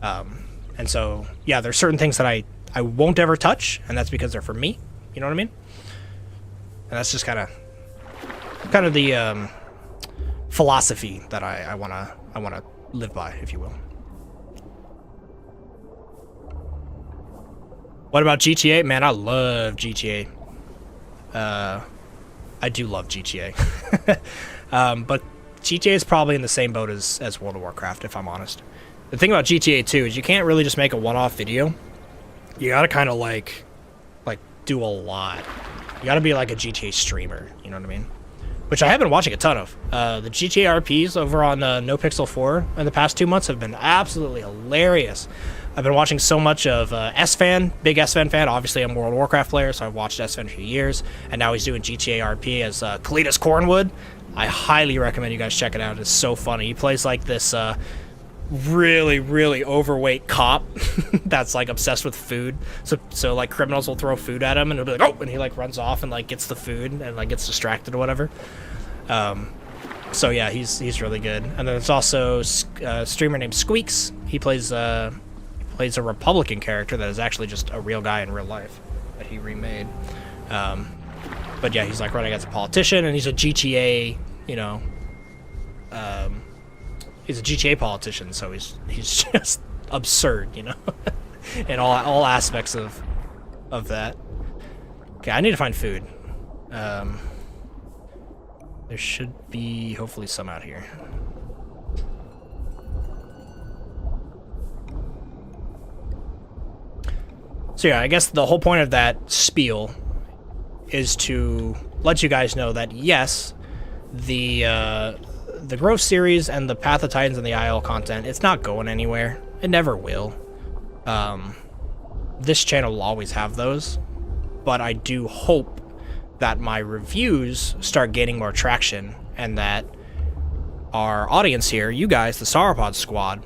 And so, yeah, there's certain things that I won't ever touch, and that's because they're for me. You know what I mean? And that's just kind of kind of the philosophy that I wanna live by, if you will. What about GTA? Man, I love GTA. I do love GTA. But GTA is probably in the same boat as World of Warcraft, if I'm honest. The thing about GTA 2 is you can't really just make a one-off video. You gotta kind of like do a lot. You gotta be like a GTA streamer, you know what I mean? Which I have been watching a ton of. The GTA RPs over on NoPixel 4 in the past 2 months have been absolutely hilarious. I've been watching so much of S-Fan, big S-Fan fan. Obviously, I'm a World of Warcraft player, so I've watched S-Fan for years. And now he's doing GTA RP as Cletus Cornwood. I highly recommend you guys check it out. It's so funny. He plays like this really, really overweight cop that's like obsessed with food. So like criminals will throw food at him and he'll be like, oh, and he like runs off and like gets the food and like gets distracted or whatever. So yeah, he's really good. And then there's also a streamer named Squeaks. He plays a Republican character that is actually just a real guy in real life that he remade. But yeah, he's like running as a politician, and he's a GTA, you know, he's a GTA politician, so he's just absurd, you know, in all aspects of that. Okay, I need to find food. There should be hopefully some out here. So yeah, I guess the whole point of that spiel is to let you guys know that yes, the Growth series and the Path of Titans and the IL content, it's not going anywhere. It never will. This channel will always have those, but I do hope that my reviews start gaining more traction and that our audience here, you guys, the Sauropod squad,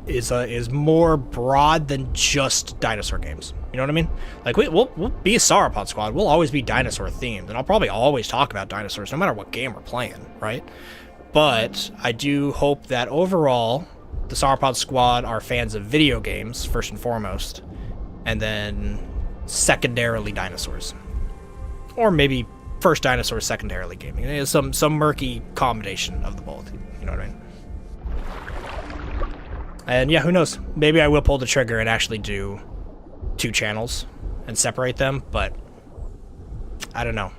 is more broad than just dinosaur games. You know what I mean? Like we'll be a Sauropod squad. We'll always be dinosaur themed, and I'll probably always talk about dinosaurs no matter what game we're playing, right? But I do hope that overall the Sauropod squad are fans of video games first and foremost, and then secondarily dinosaurs, or maybe first dinosaurs, secondarily gaming. It's some murky combination of the both. You know what I mean? And yeah, who knows? Maybe I will pull the trigger and actually do 2 channels and separate them, but I don't know.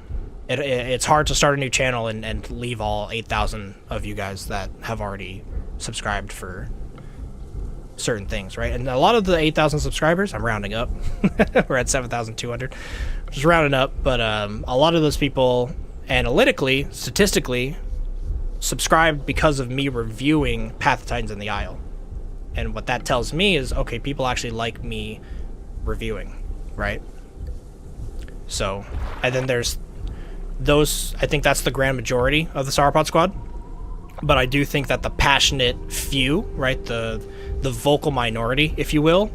It's hard to start a new channel and leave all 8,000 of you guys that have already subscribed for certain things, right? And a lot of the 8,000 subscribers, I'm rounding up. We're at 7,200, just rounding up, but a lot of those people, analytically, statistically, subscribed because of me reviewing Path of Titans and the Isle. And what that tells me is, okay, people actually like me reviewing, right? So, and then there's those, I think that's the grand majority of the Sauropod squad. But I do think that the passionate few, right, the vocal minority, if you will,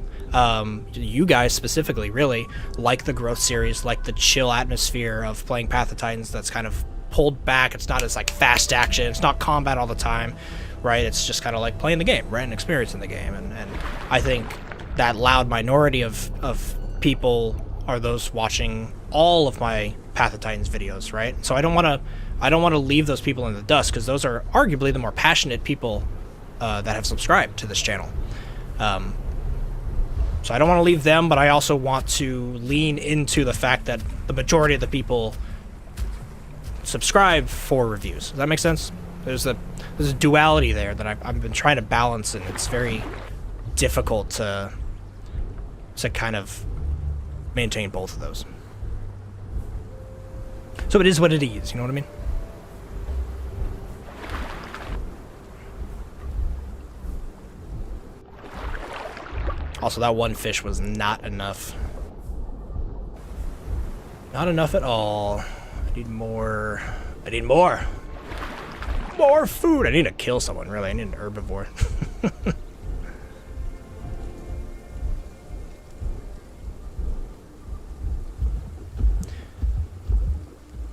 you guys specifically really like the Growth series, like the chill atmosphere of playing Path of Titans that's kind of pulled back. It's not as like fast action. It's not combat all the time, right? It's just kind of like playing the game, right, and experiencing the game. And I think that loud minority of people are those watching all of my Path of Titans videos, right? So I don't want to leave those people in the dust, because those are arguably the more passionate people that have subscribed to this channel. So I don't want to leave them, but I also want to lean into the fact that the majority of the people subscribe for reviews. Does that make sense? There's a duality there that I've been trying to balance, and it's very difficult to kind of maintain both of those. So it is what it is, you know what I mean? Also, that one fish was not enough. Not enough at all. I need more. I need more. More food. I need to kill someone, really. I need an herbivore.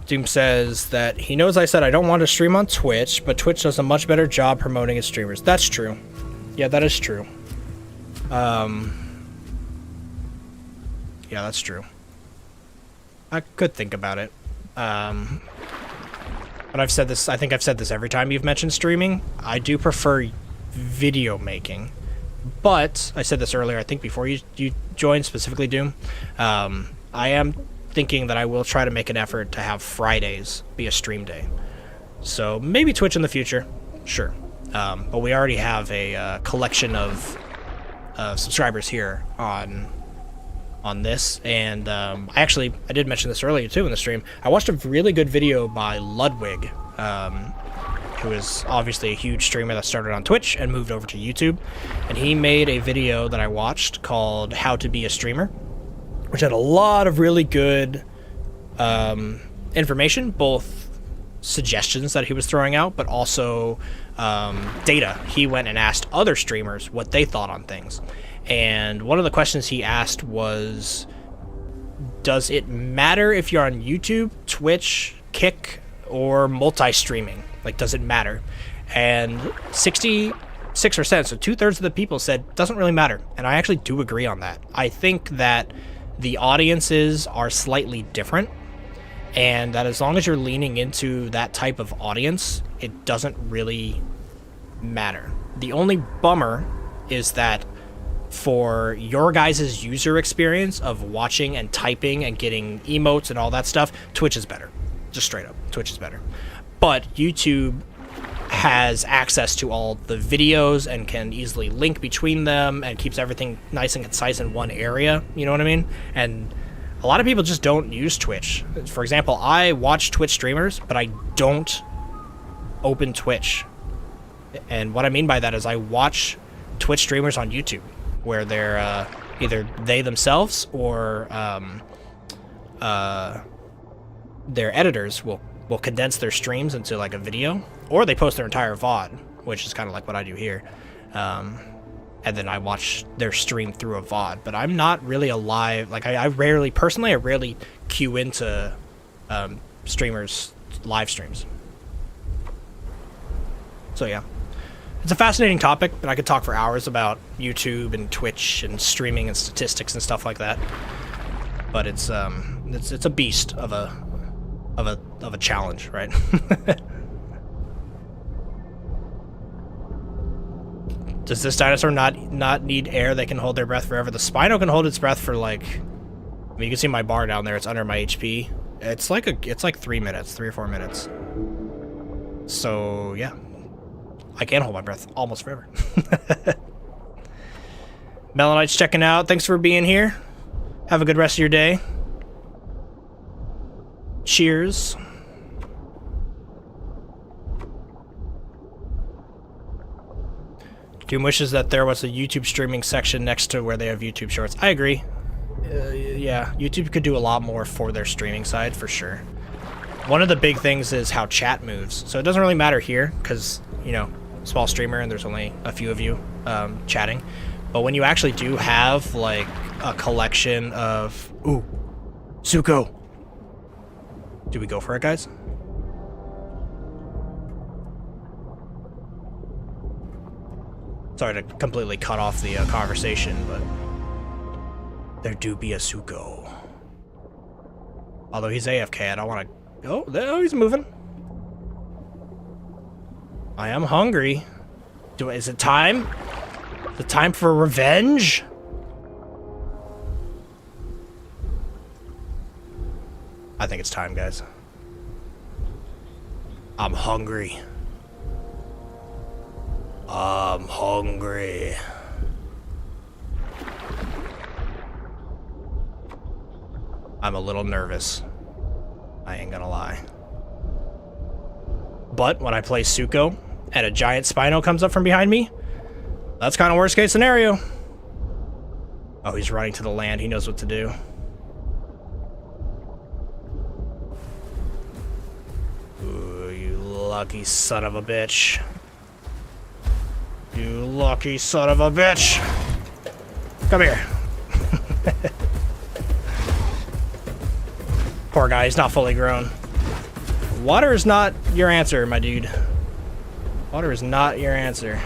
Doom says that he knows I said I don't want to stream on Twitch, but Twitch does a much better job promoting its streamers. That's true. Yeah, that is true. Yeah, that's true. I could think about it. but I've said this, I think I've said this every time you've mentioned streaming. I do prefer video making. But, I said this earlier, I think before you joined, specifically Doom, I am thinking that I will try to make an effort to have Fridays be a stream day. So, maybe Twitch in the future, sure. But we already have a collection of subscribers here on this, and I did mention this earlier too in the stream. I watched a really good video by Ludwig, who is obviously a huge streamer that started on Twitch and moved over to YouTube, and he made a video that I watched called How to Be a Streamer, which had a lot of really good information, both suggestions that he was throwing out, but also data. He went and asked other streamers what they thought on things. And one of the questions he asked was, does it matter if you're on YouTube, Twitch, Kick, or multi-streaming? Like, does it matter? And 66%, so 2/3 of the people said, doesn't really matter. And I actually do agree on that. I think that the audiences are slightly different, and that as long as you're leaning into that type of audience, it doesn't really matter. The only bummer is that for your guys' user experience of watching and typing and getting emotes and all that stuff, Twitch is better. Just straight up, Twitch is better. But YouTube has access to all the videos and can easily link between them and keeps everything nice and concise in one area, you know what I mean? And a lot of people just don't use Twitch. For example, I watch Twitch streamers, but I don't open Twitch. And what I mean by that is I watch Twitch streamers on YouTube, where they're either they themselves or their editors will condense their streams into like a video, or they post their entire VOD, which is kind of like what I do here. And then I watch their stream through a VOD, but I'm not really a live, like I rarely queue into streamers' live streams. So yeah, it's a fascinating topic, but I could talk for hours about YouTube and Twitch and streaming and statistics and stuff like that. But it's a beast of a challenge, right? Does this dinosaur not need air? They can hold their breath forever. The Spino can hold its breath for like, I mean, you can see my bar down there. It's under my HP. It's like 3 minutes, 3 or 4 minutes. So yeah, I can hold my breath almost forever. Melonite's checking out. Thanks for being here. Have a good rest of your day. Cheers. Doom wishes that there was a YouTube streaming section next to where they have YouTube Shorts. I agree. Yeah, YouTube could do a lot more for their streaming side, for sure. One of the big things is how chat moves. So it doesn't really matter here, because, you know, small streamer and there's only a few of you chatting. But when you actually do have, like, a collection of... Ooh, Zuko! Do we go for it, guys? Sorry to completely cut off the conversation, but there do be a Zuko. Although he's AFK, I don't want to... Oh, he's moving. I am hungry. Is it time? Is it time for revenge? I think it's time, guys. I'm hungry. I'm hungry. I'm a little nervous. I ain't gonna lie. But when I play Zuko and a giant Spino comes up from behind me, that's kind of worst case scenario. Oh, he's running to the land. He knows what to do. Ooh, you lucky son of a bitch. You lucky son of a bitch. Come here. Poor guy, he's not fully grown. Water is not your answer, my dude. Water is not your answer.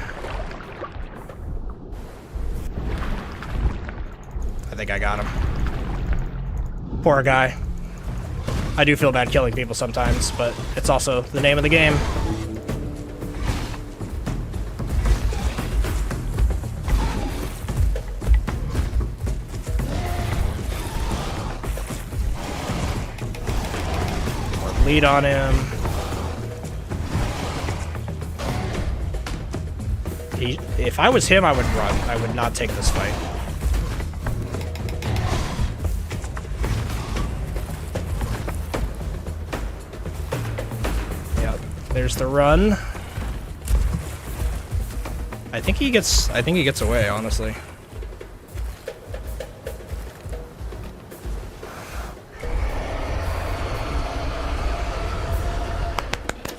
I think I got him. Poor guy. I do feel bad killing people sometimes, but it's also the name of the game. More lead on him. If I was him, I would run. I would not take this fight. Yep, there's the run. I think he gets away, honestly.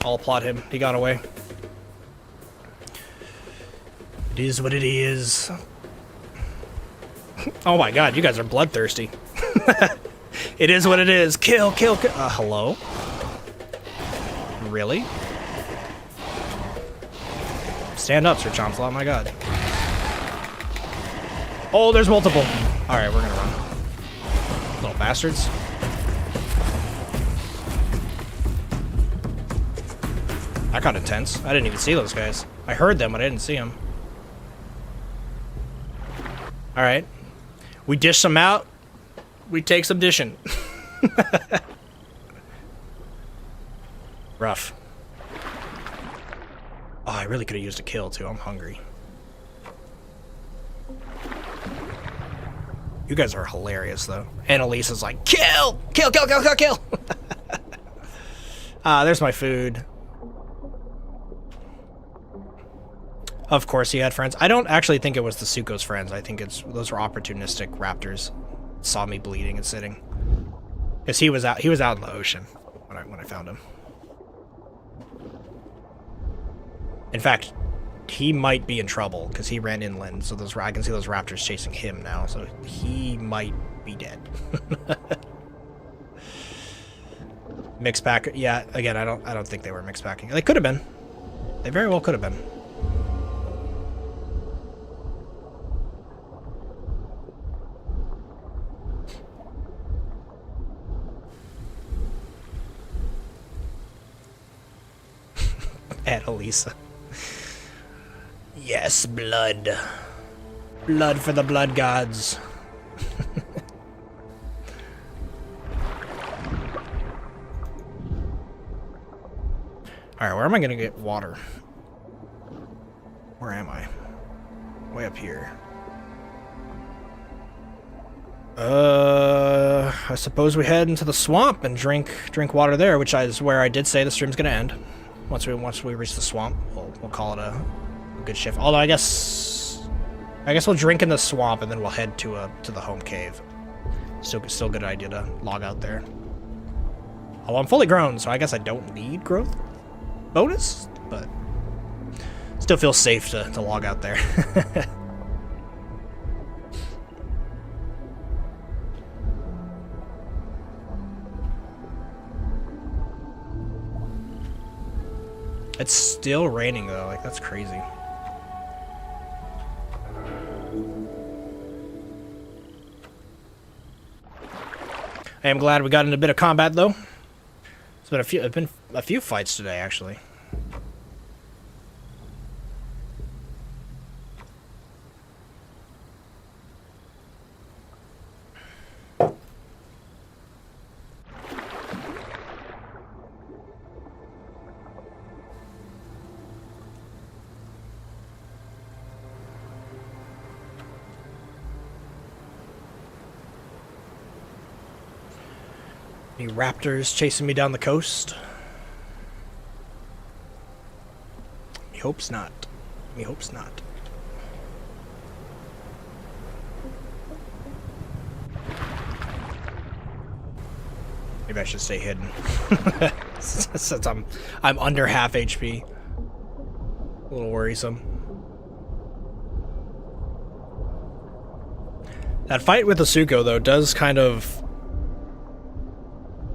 I'll applaud him. He got away. It is what it is. Oh my god, you guys are bloodthirsty. It is what it is. Kill, kill, kill. Hello? Really? Stand up, Sir Chompsalot, my god. Oh, there's multiple. Alright, we're gonna run. Little bastards. That got intense. I didn't even see those guys. I heard them, but I didn't see them. Alright. We dish some out. We take some dishing. Rough. Oh, I really could have used a kill, too. I'm hungry. You guys are hilarious, though. Annalise is like, kill! Kill, kill, kill, kill, kill! There's my food. Of course he had friends. I don't actually think it was the Suko's friends. I think those were opportunistic raptors. Saw me bleeding and sitting. Because he was out in the ocean when I found him. In fact, he might be in trouble because he ran inland, so I can see those raptors chasing him now, so he might be dead. Mixed pack, yeah, again, I don't think they were mixed packing. They could have been. They very well could have been. Annalisa. Yes, blood. Blood for the blood gods. Alright, where am I gonna get water? Where am I? Way up here. I suppose we head into the swamp and drink water there, which is where I did say the stream's gonna end. Once we reach the swamp, we'll call it a good shift. Although I guess we'll drink in the swamp and then we'll head to the home cave. Still good idea to log out there. Although I'm fully grown, so I guess I don't need growth bonus, but still feels safe to log out there. It's still raining though, like that's crazy. I am glad we got in a bit of combat though. It's been a few fights today actually. Any raptors chasing me down the coast? Me hopes not. Me hopes not. Maybe I should stay hidden. Since I'm under half HP. A little worrisome. That fight with the Suko though does kind of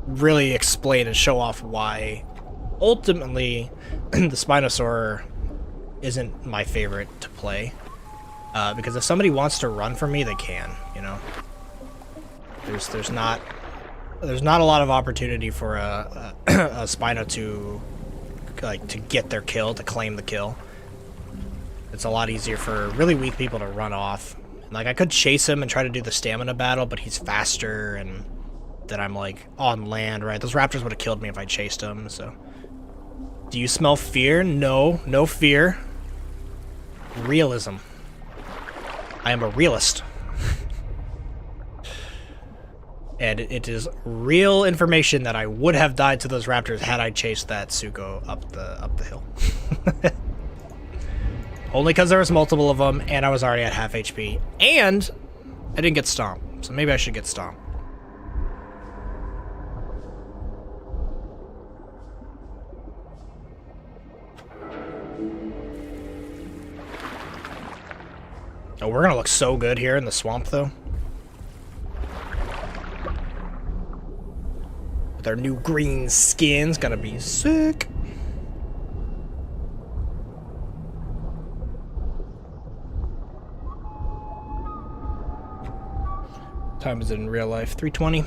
really explain and show off why ultimately the Spinosaurus isn't my favorite to play. Because if somebody wants to run from me, they can, you know? There's not there's not a lot of opportunity for a Spino to get their kill, to claim the kill. It's a lot easier for really weak people to run off. Like, I could chase him and try to do the stamina battle, but he's faster, and then I'm, like, on land, right? Those raptors would have killed me if I chased him, so... Do you smell fear? No. No fear. Realism. I am a realist. And it is real information that I would have died to those raptors had I chased that Suko up the hill. Only because there was multiple of them, and I was already at half HP. And I didn't get stomped, so maybe I should get stomped. Oh, we're gonna look so good here in the swamp, though. With our new green skins, gonna be sick. Time is it in real life? 3:20.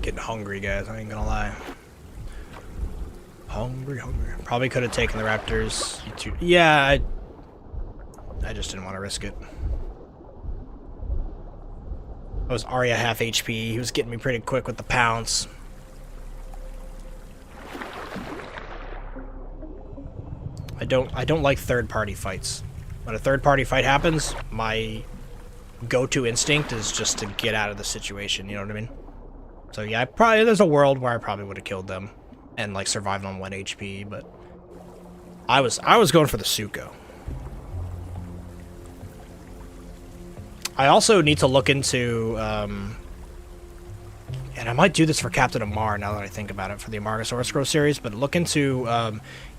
Getting hungry, guys. I ain't gonna lie. Hungry. Probably could have taken the raptors. Yeah, I just didn't want to risk it. I was already at half HP. He was getting me pretty quick with the pounce. I don't like third-party fights. When a third-party fight happens, my go-to instinct is just to get out of the situation, you know what I mean? So yeah, there's a world where I probably would have killed them and like survived on 1 HP, but I was going for the Suko. I also need to look into and I might do this for Captain Amar now that I think about it, for the Amargasaurus Grow series, but look into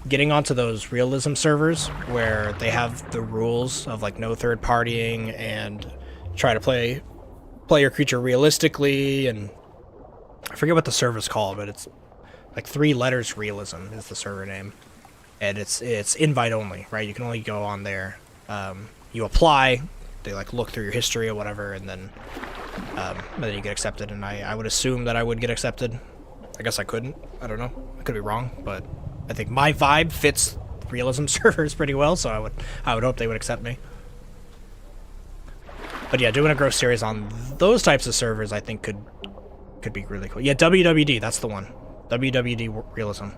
getting onto those realism servers where they have the rules of like no third partying and try to play your creature realistically, and I forget what the server's called, but it's like 3 letters. Realism is the server name, and it's invite only, right? You can only go on there. You apply, they like look through your history or whatever, and then you get accepted. And I would assume that I would get accepted. I guess I couldn't. I don't know. I could be wrong, but I think my vibe fits realism servers pretty well, so I would hope they would accept me. But yeah, doing a growth series on those types of servers, I think could be really cool. Yeah, WWD, that's the one. WWD Realism.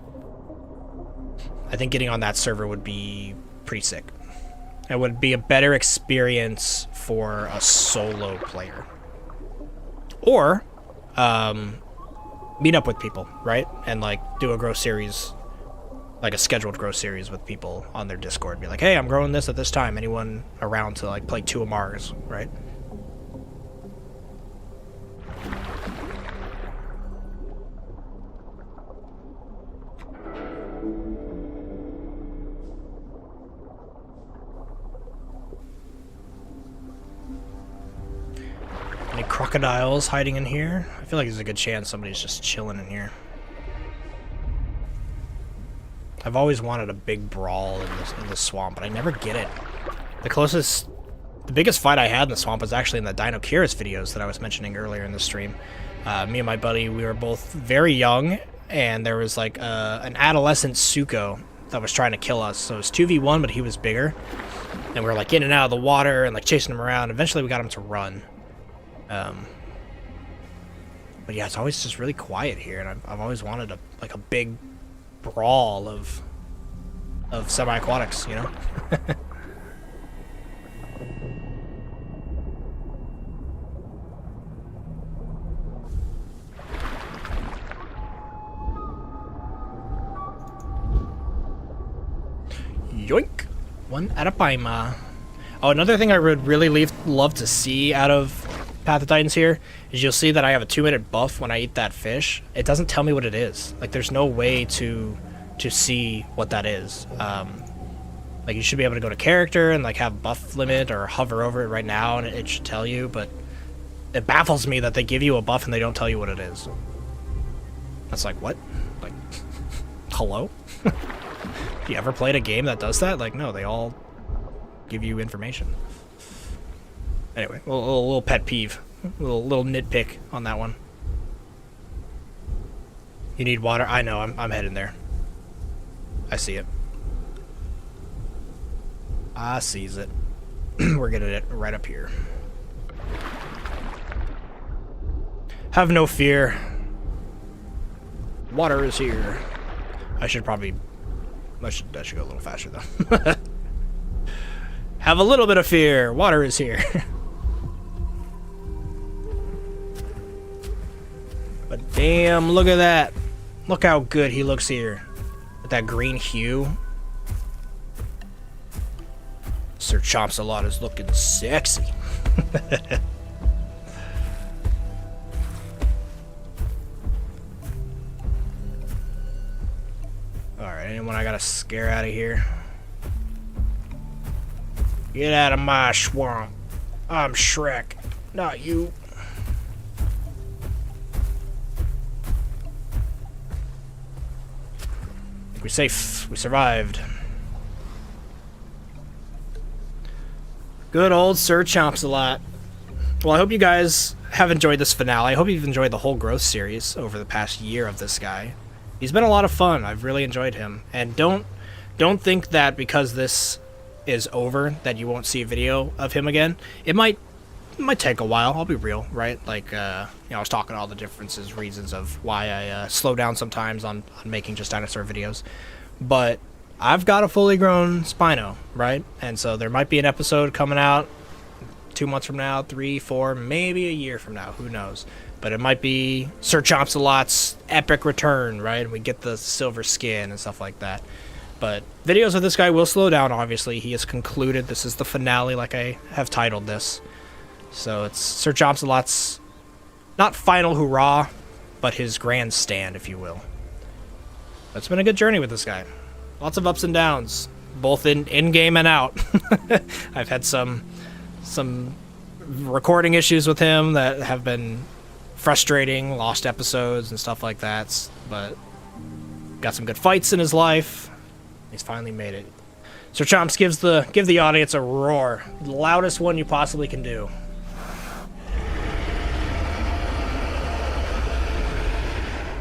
I think getting on that server would be pretty sick. It would be a better experience for a solo player. Or, meet up with people, right? And like do a growth series, like a scheduled growth series with people on their Discord. Be like, hey, I'm growing this at this time. Anyone around to like play 2 Amars, right? Any crocodiles hiding in here? I feel like there's a good chance somebody's just chilling in here. I've always wanted a big brawl in the swamp, but I never get it. The biggest fight I had in the swamp was actually in the Dino Curious videos that I was mentioning earlier in the stream. Me and my buddy, we were both very young, and there was like an adolescent Suko that was trying to kill us. So it was 2v1, but he was bigger. And we were like in and out of the water and like chasing him around. Eventually we got him to run. But yeah, it's always just really quiet here, and I've always wanted a big brawl of semi-aquatics, you know? Yoink! 1 at a paima. Oh, another thing I would really love to see out of Path of Titans here is you'll see that I have a 2-minute buff when I eat that fish. It doesn't tell me what it is. Like, there's no way to see what that is. Like, you should be able to go to character and like have buff limit or hover over it right now and it should tell you, but it baffles me that they give you a buff and they don't tell you what it is. That's like, what? Like, hello? You ever played a game that does that? Like, no, they all give you information. Anyway, a little pet peeve. little nitpick on that one. You need water? I know, I'm heading there. I see it. I sees it. We're getting it right up here. Have no fear. Water is here. I should go a little faster though. Have a little bit of fear. Water is here. But damn, look at that. Look how good he looks here. With that green hue. Sir Chompsalot is looking sexy. Alright, anyone I gotta scare out of here? Get out of my swamp. I'm Shrek, not you. We're safe. We survived. Good old Sir Chompsalot. Well, I hope you guys have enjoyed this finale. I hope you've enjoyed the whole growth series over the past year of this guy. He's been a lot of fun. I've really enjoyed him. And don't think that because this is over that you won't see a video of him again. It might take a while. I'll be real, right? Like, I was talking all the differences, reasons of why I slow down sometimes on making just dinosaur videos. But I've got a fully grown Spino, right? And so there might be an episode coming out 2 months from now, 3, 4, maybe a year from now. Who knows? But it might be Sir Chompsalot's epic return, right? And we get the silver skin and stuff like that. But videos of this guy will slow down, obviously. He has concluded. This is the finale, like I have titled this. So it's Sir Chompsalot's, not final hurrah, but his grandstand, if you will. It's been a good journey with this guy. Lots of ups and downs, both in-game and out. I've had some recording issues with him that have been frustrating, lost episodes and stuff like that, but got some good fights in his life. He's finally made it. Sir Chomps give the audience a roar, the loudest one you possibly can do.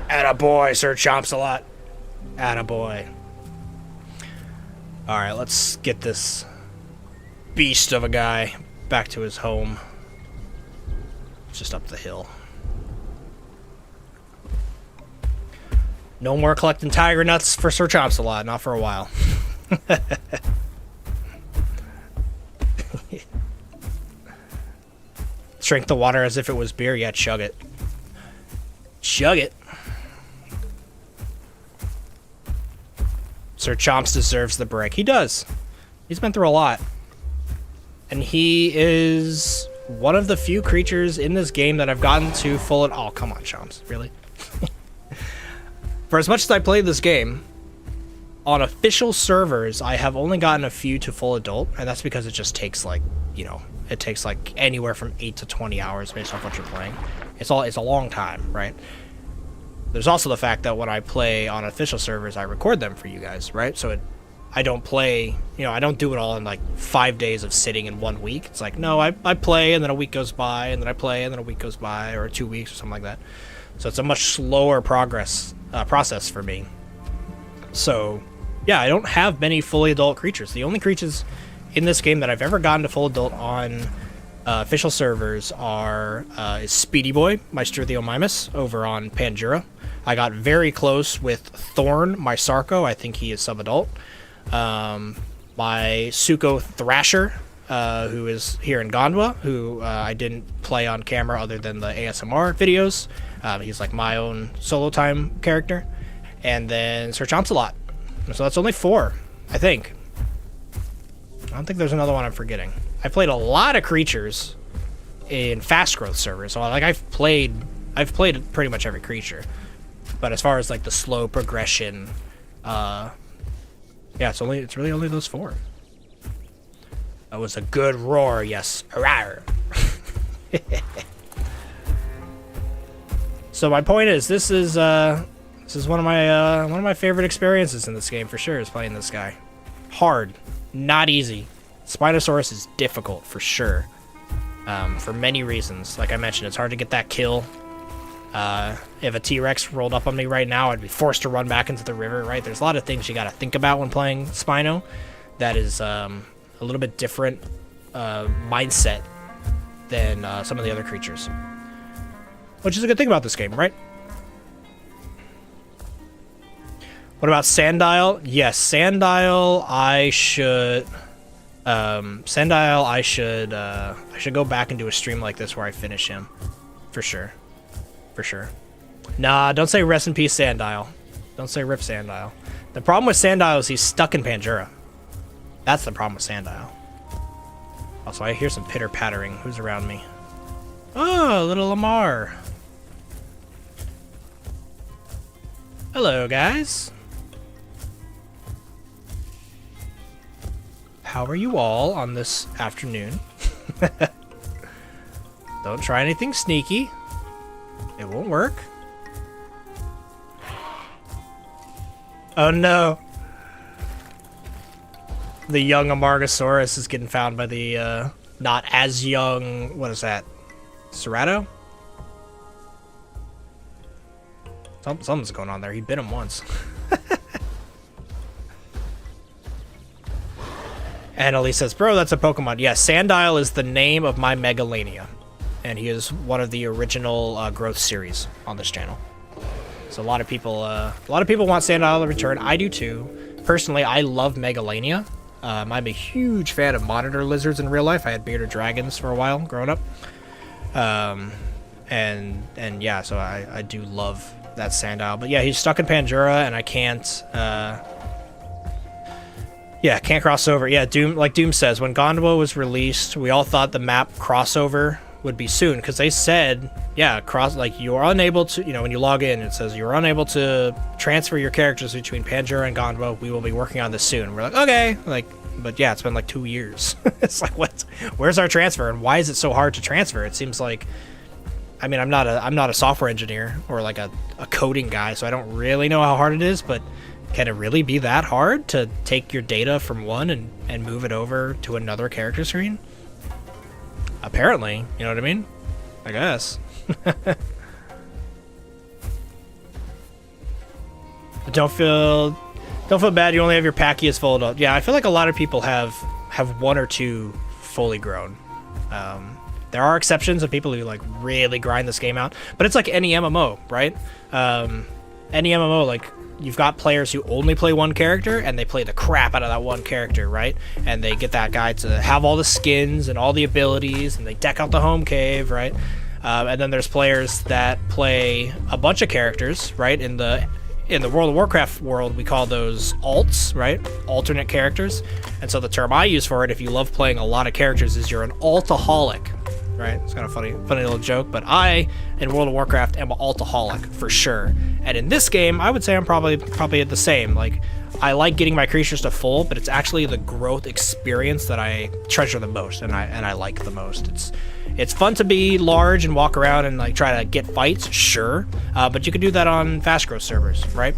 Attaboy, Sir Chompsalot. Attaboy. Alright, let's get this beast of a guy back to his home. Just up the hill. No more collecting tiger nuts for Sir Chompsalot, not for a while. Drink the water as if it was beer. Yeah, chug it. Chug it. Sir Chomps deserves the break. He does. He's been through a lot. And he is one of the few creatures in this game that I've gotten to full... Oh, come on, Chomps. Really? For as much as I played this game, on official servers, I have only gotten a few to full adult, and that's because it just takes, like, it takes, like, anywhere from 8 to 20 hours based off what you're playing. It's a long time, right? There's also the fact that when I play on official servers, I record them for you guys, right? So I don't play, I don't do it all in, like, 5 days of sitting in 1 week. It's like, no, I play, and then a week goes by, and then I play, and then a week goes by, or 2 weeks, or something like that. So it's a much slower process for me. So, yeah, I don't have many fully adult creatures. The only creatures in this game that I've ever gotten to full adult on official servers is Speedy Boy, Meister Theomimus, over on Pandura. I got very close with Thorn, my Sarco. I think he is sub-adult. My Suko Thrasher, who is here in Gondwa, who I didn't play on camera other than the ASMR videos. He's like my own solo time character. And then Sir Chompsalot. So that's only 4, I think. I don't think there's another one I'm forgetting. I played a lot of creatures in fast growth servers. So like I've played pretty much every creature. But as far as like the slow progression, yeah, it's really only those 4. That was a good roar, yes. Rawr. So my point is, this is one of my favorite experiences in this game for sure, is playing this guy. Hard, not easy. Spinosaurus is difficult for sure. for many reasons. Like I mentioned, it's hard to get that kill. If a T-Rex rolled up on me right now, I'd be forced to run back into the river, right? There's a lot of things you got to think about when playing Spino that is a little bit different mindset than some of the other creatures. Which is a good thing about this game, right? What about Sandile? Yes, Sandile, I should go back and do a stream like this where I finish him. For sure. For sure. Nah, don't say rest in peace, Sandile. Don't say rip Sandile. The problem with Sandile is he's stuck in Pangea. That's the problem with Sandile. Also, I hear some pitter-pattering. Who's around me? Oh, little Lamar. Hello, guys. How are you all on this afternoon? Don't try anything sneaky. It won't work. Oh no. The young Amargasaurus is getting found by the not as young, what is that? Cerato? Something's going on there. He bit him once. Annalise says, bro, that's a Pokemon. Yeah, Sandile is the name of my Megalania. And he is one of the original growth series on this channel. So a lot of people want Sandile to return. I do too. Personally, I love Megalania. I'm a huge fan of monitor lizards in real life. I had bearded dragons for a while growing up. And yeah, so I do love that Sandile. But yeah, he's stuck in Pangea, and I can't... yeah, can't cross over. Yeah, like Doom says, when Gondwa was released, we all thought the map crossover would be soon, because they said, yeah, you're unable to, when you log in, it says you're unable to transfer your characters between Pangea and Gondwa. We will be working on this soon. We're like, okay, but yeah, it's been like 2 years. It's like, where's our transfer, and why is it so hard to transfer? It seems like, I mean, I'm not a software engineer or like a coding guy, so I don't really know how hard it is, but can it really be that hard to take your data from one and move it over to another character screen? Apparently, you know what I mean? I guess. Don't feel bad, you only have your Pachyas full adult. Yeah, I feel like a lot of people have one or two fully grown. There are exceptions of people who like really grind this game out, but it's like any MMO, right? Any MMO, like, you've got players who only play one character, and they play the crap out of that one character, right? And they get that guy to have all the skins and all the abilities, and they deck out the home cave, right? And then there's players that play a bunch of characters, right? In the World of Warcraft world, we call those alts, right? Alternate characters. And so the term I use for it, if you love playing a lot of characters, is you're an altaholic, right? It's kind of funny little joke, but I, in World of Warcraft, am an altaholic for sure. And in this game, I would say I'm probably the same. Like, I like getting my creatures to full, but it's actually the growth experience that I treasure the most, and I like the most. It's fun to be large and walk around and like try to get fights, sure, but you can do that on fast growth servers, right?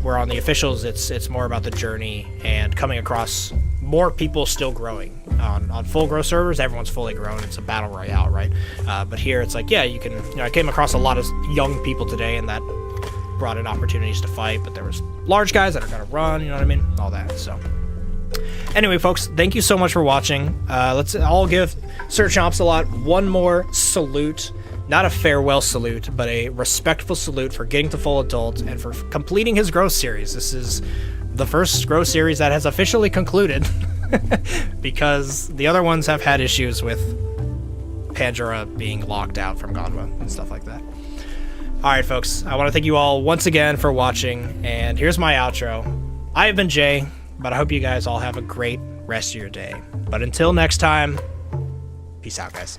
Where on the officials, it's more about the journey and coming across more people still growing. On full growth servers, everyone's fully grown. It's a battle royale, right? But here, it's like, yeah, you can. I came across a lot of young people today, and that brought in opportunities to fight. But there was large guys that are gonna run. You know what I mean? All that. So. Anyway, folks, thank you so much for watching. Let's all give Sir Chompsalot one more salute. Not a farewell salute, but a respectful salute for getting to full adult and for completing his growth series. This is the first growth series that has officially concluded because the other ones have had issues with Pangea being locked out from Gondwa and stuff like that. Alright, folks, I want to thank you all once again for watching, and here's my outro. I have been Jay, but I hope you guys all have a great rest of your day. But until next time, peace out, guys.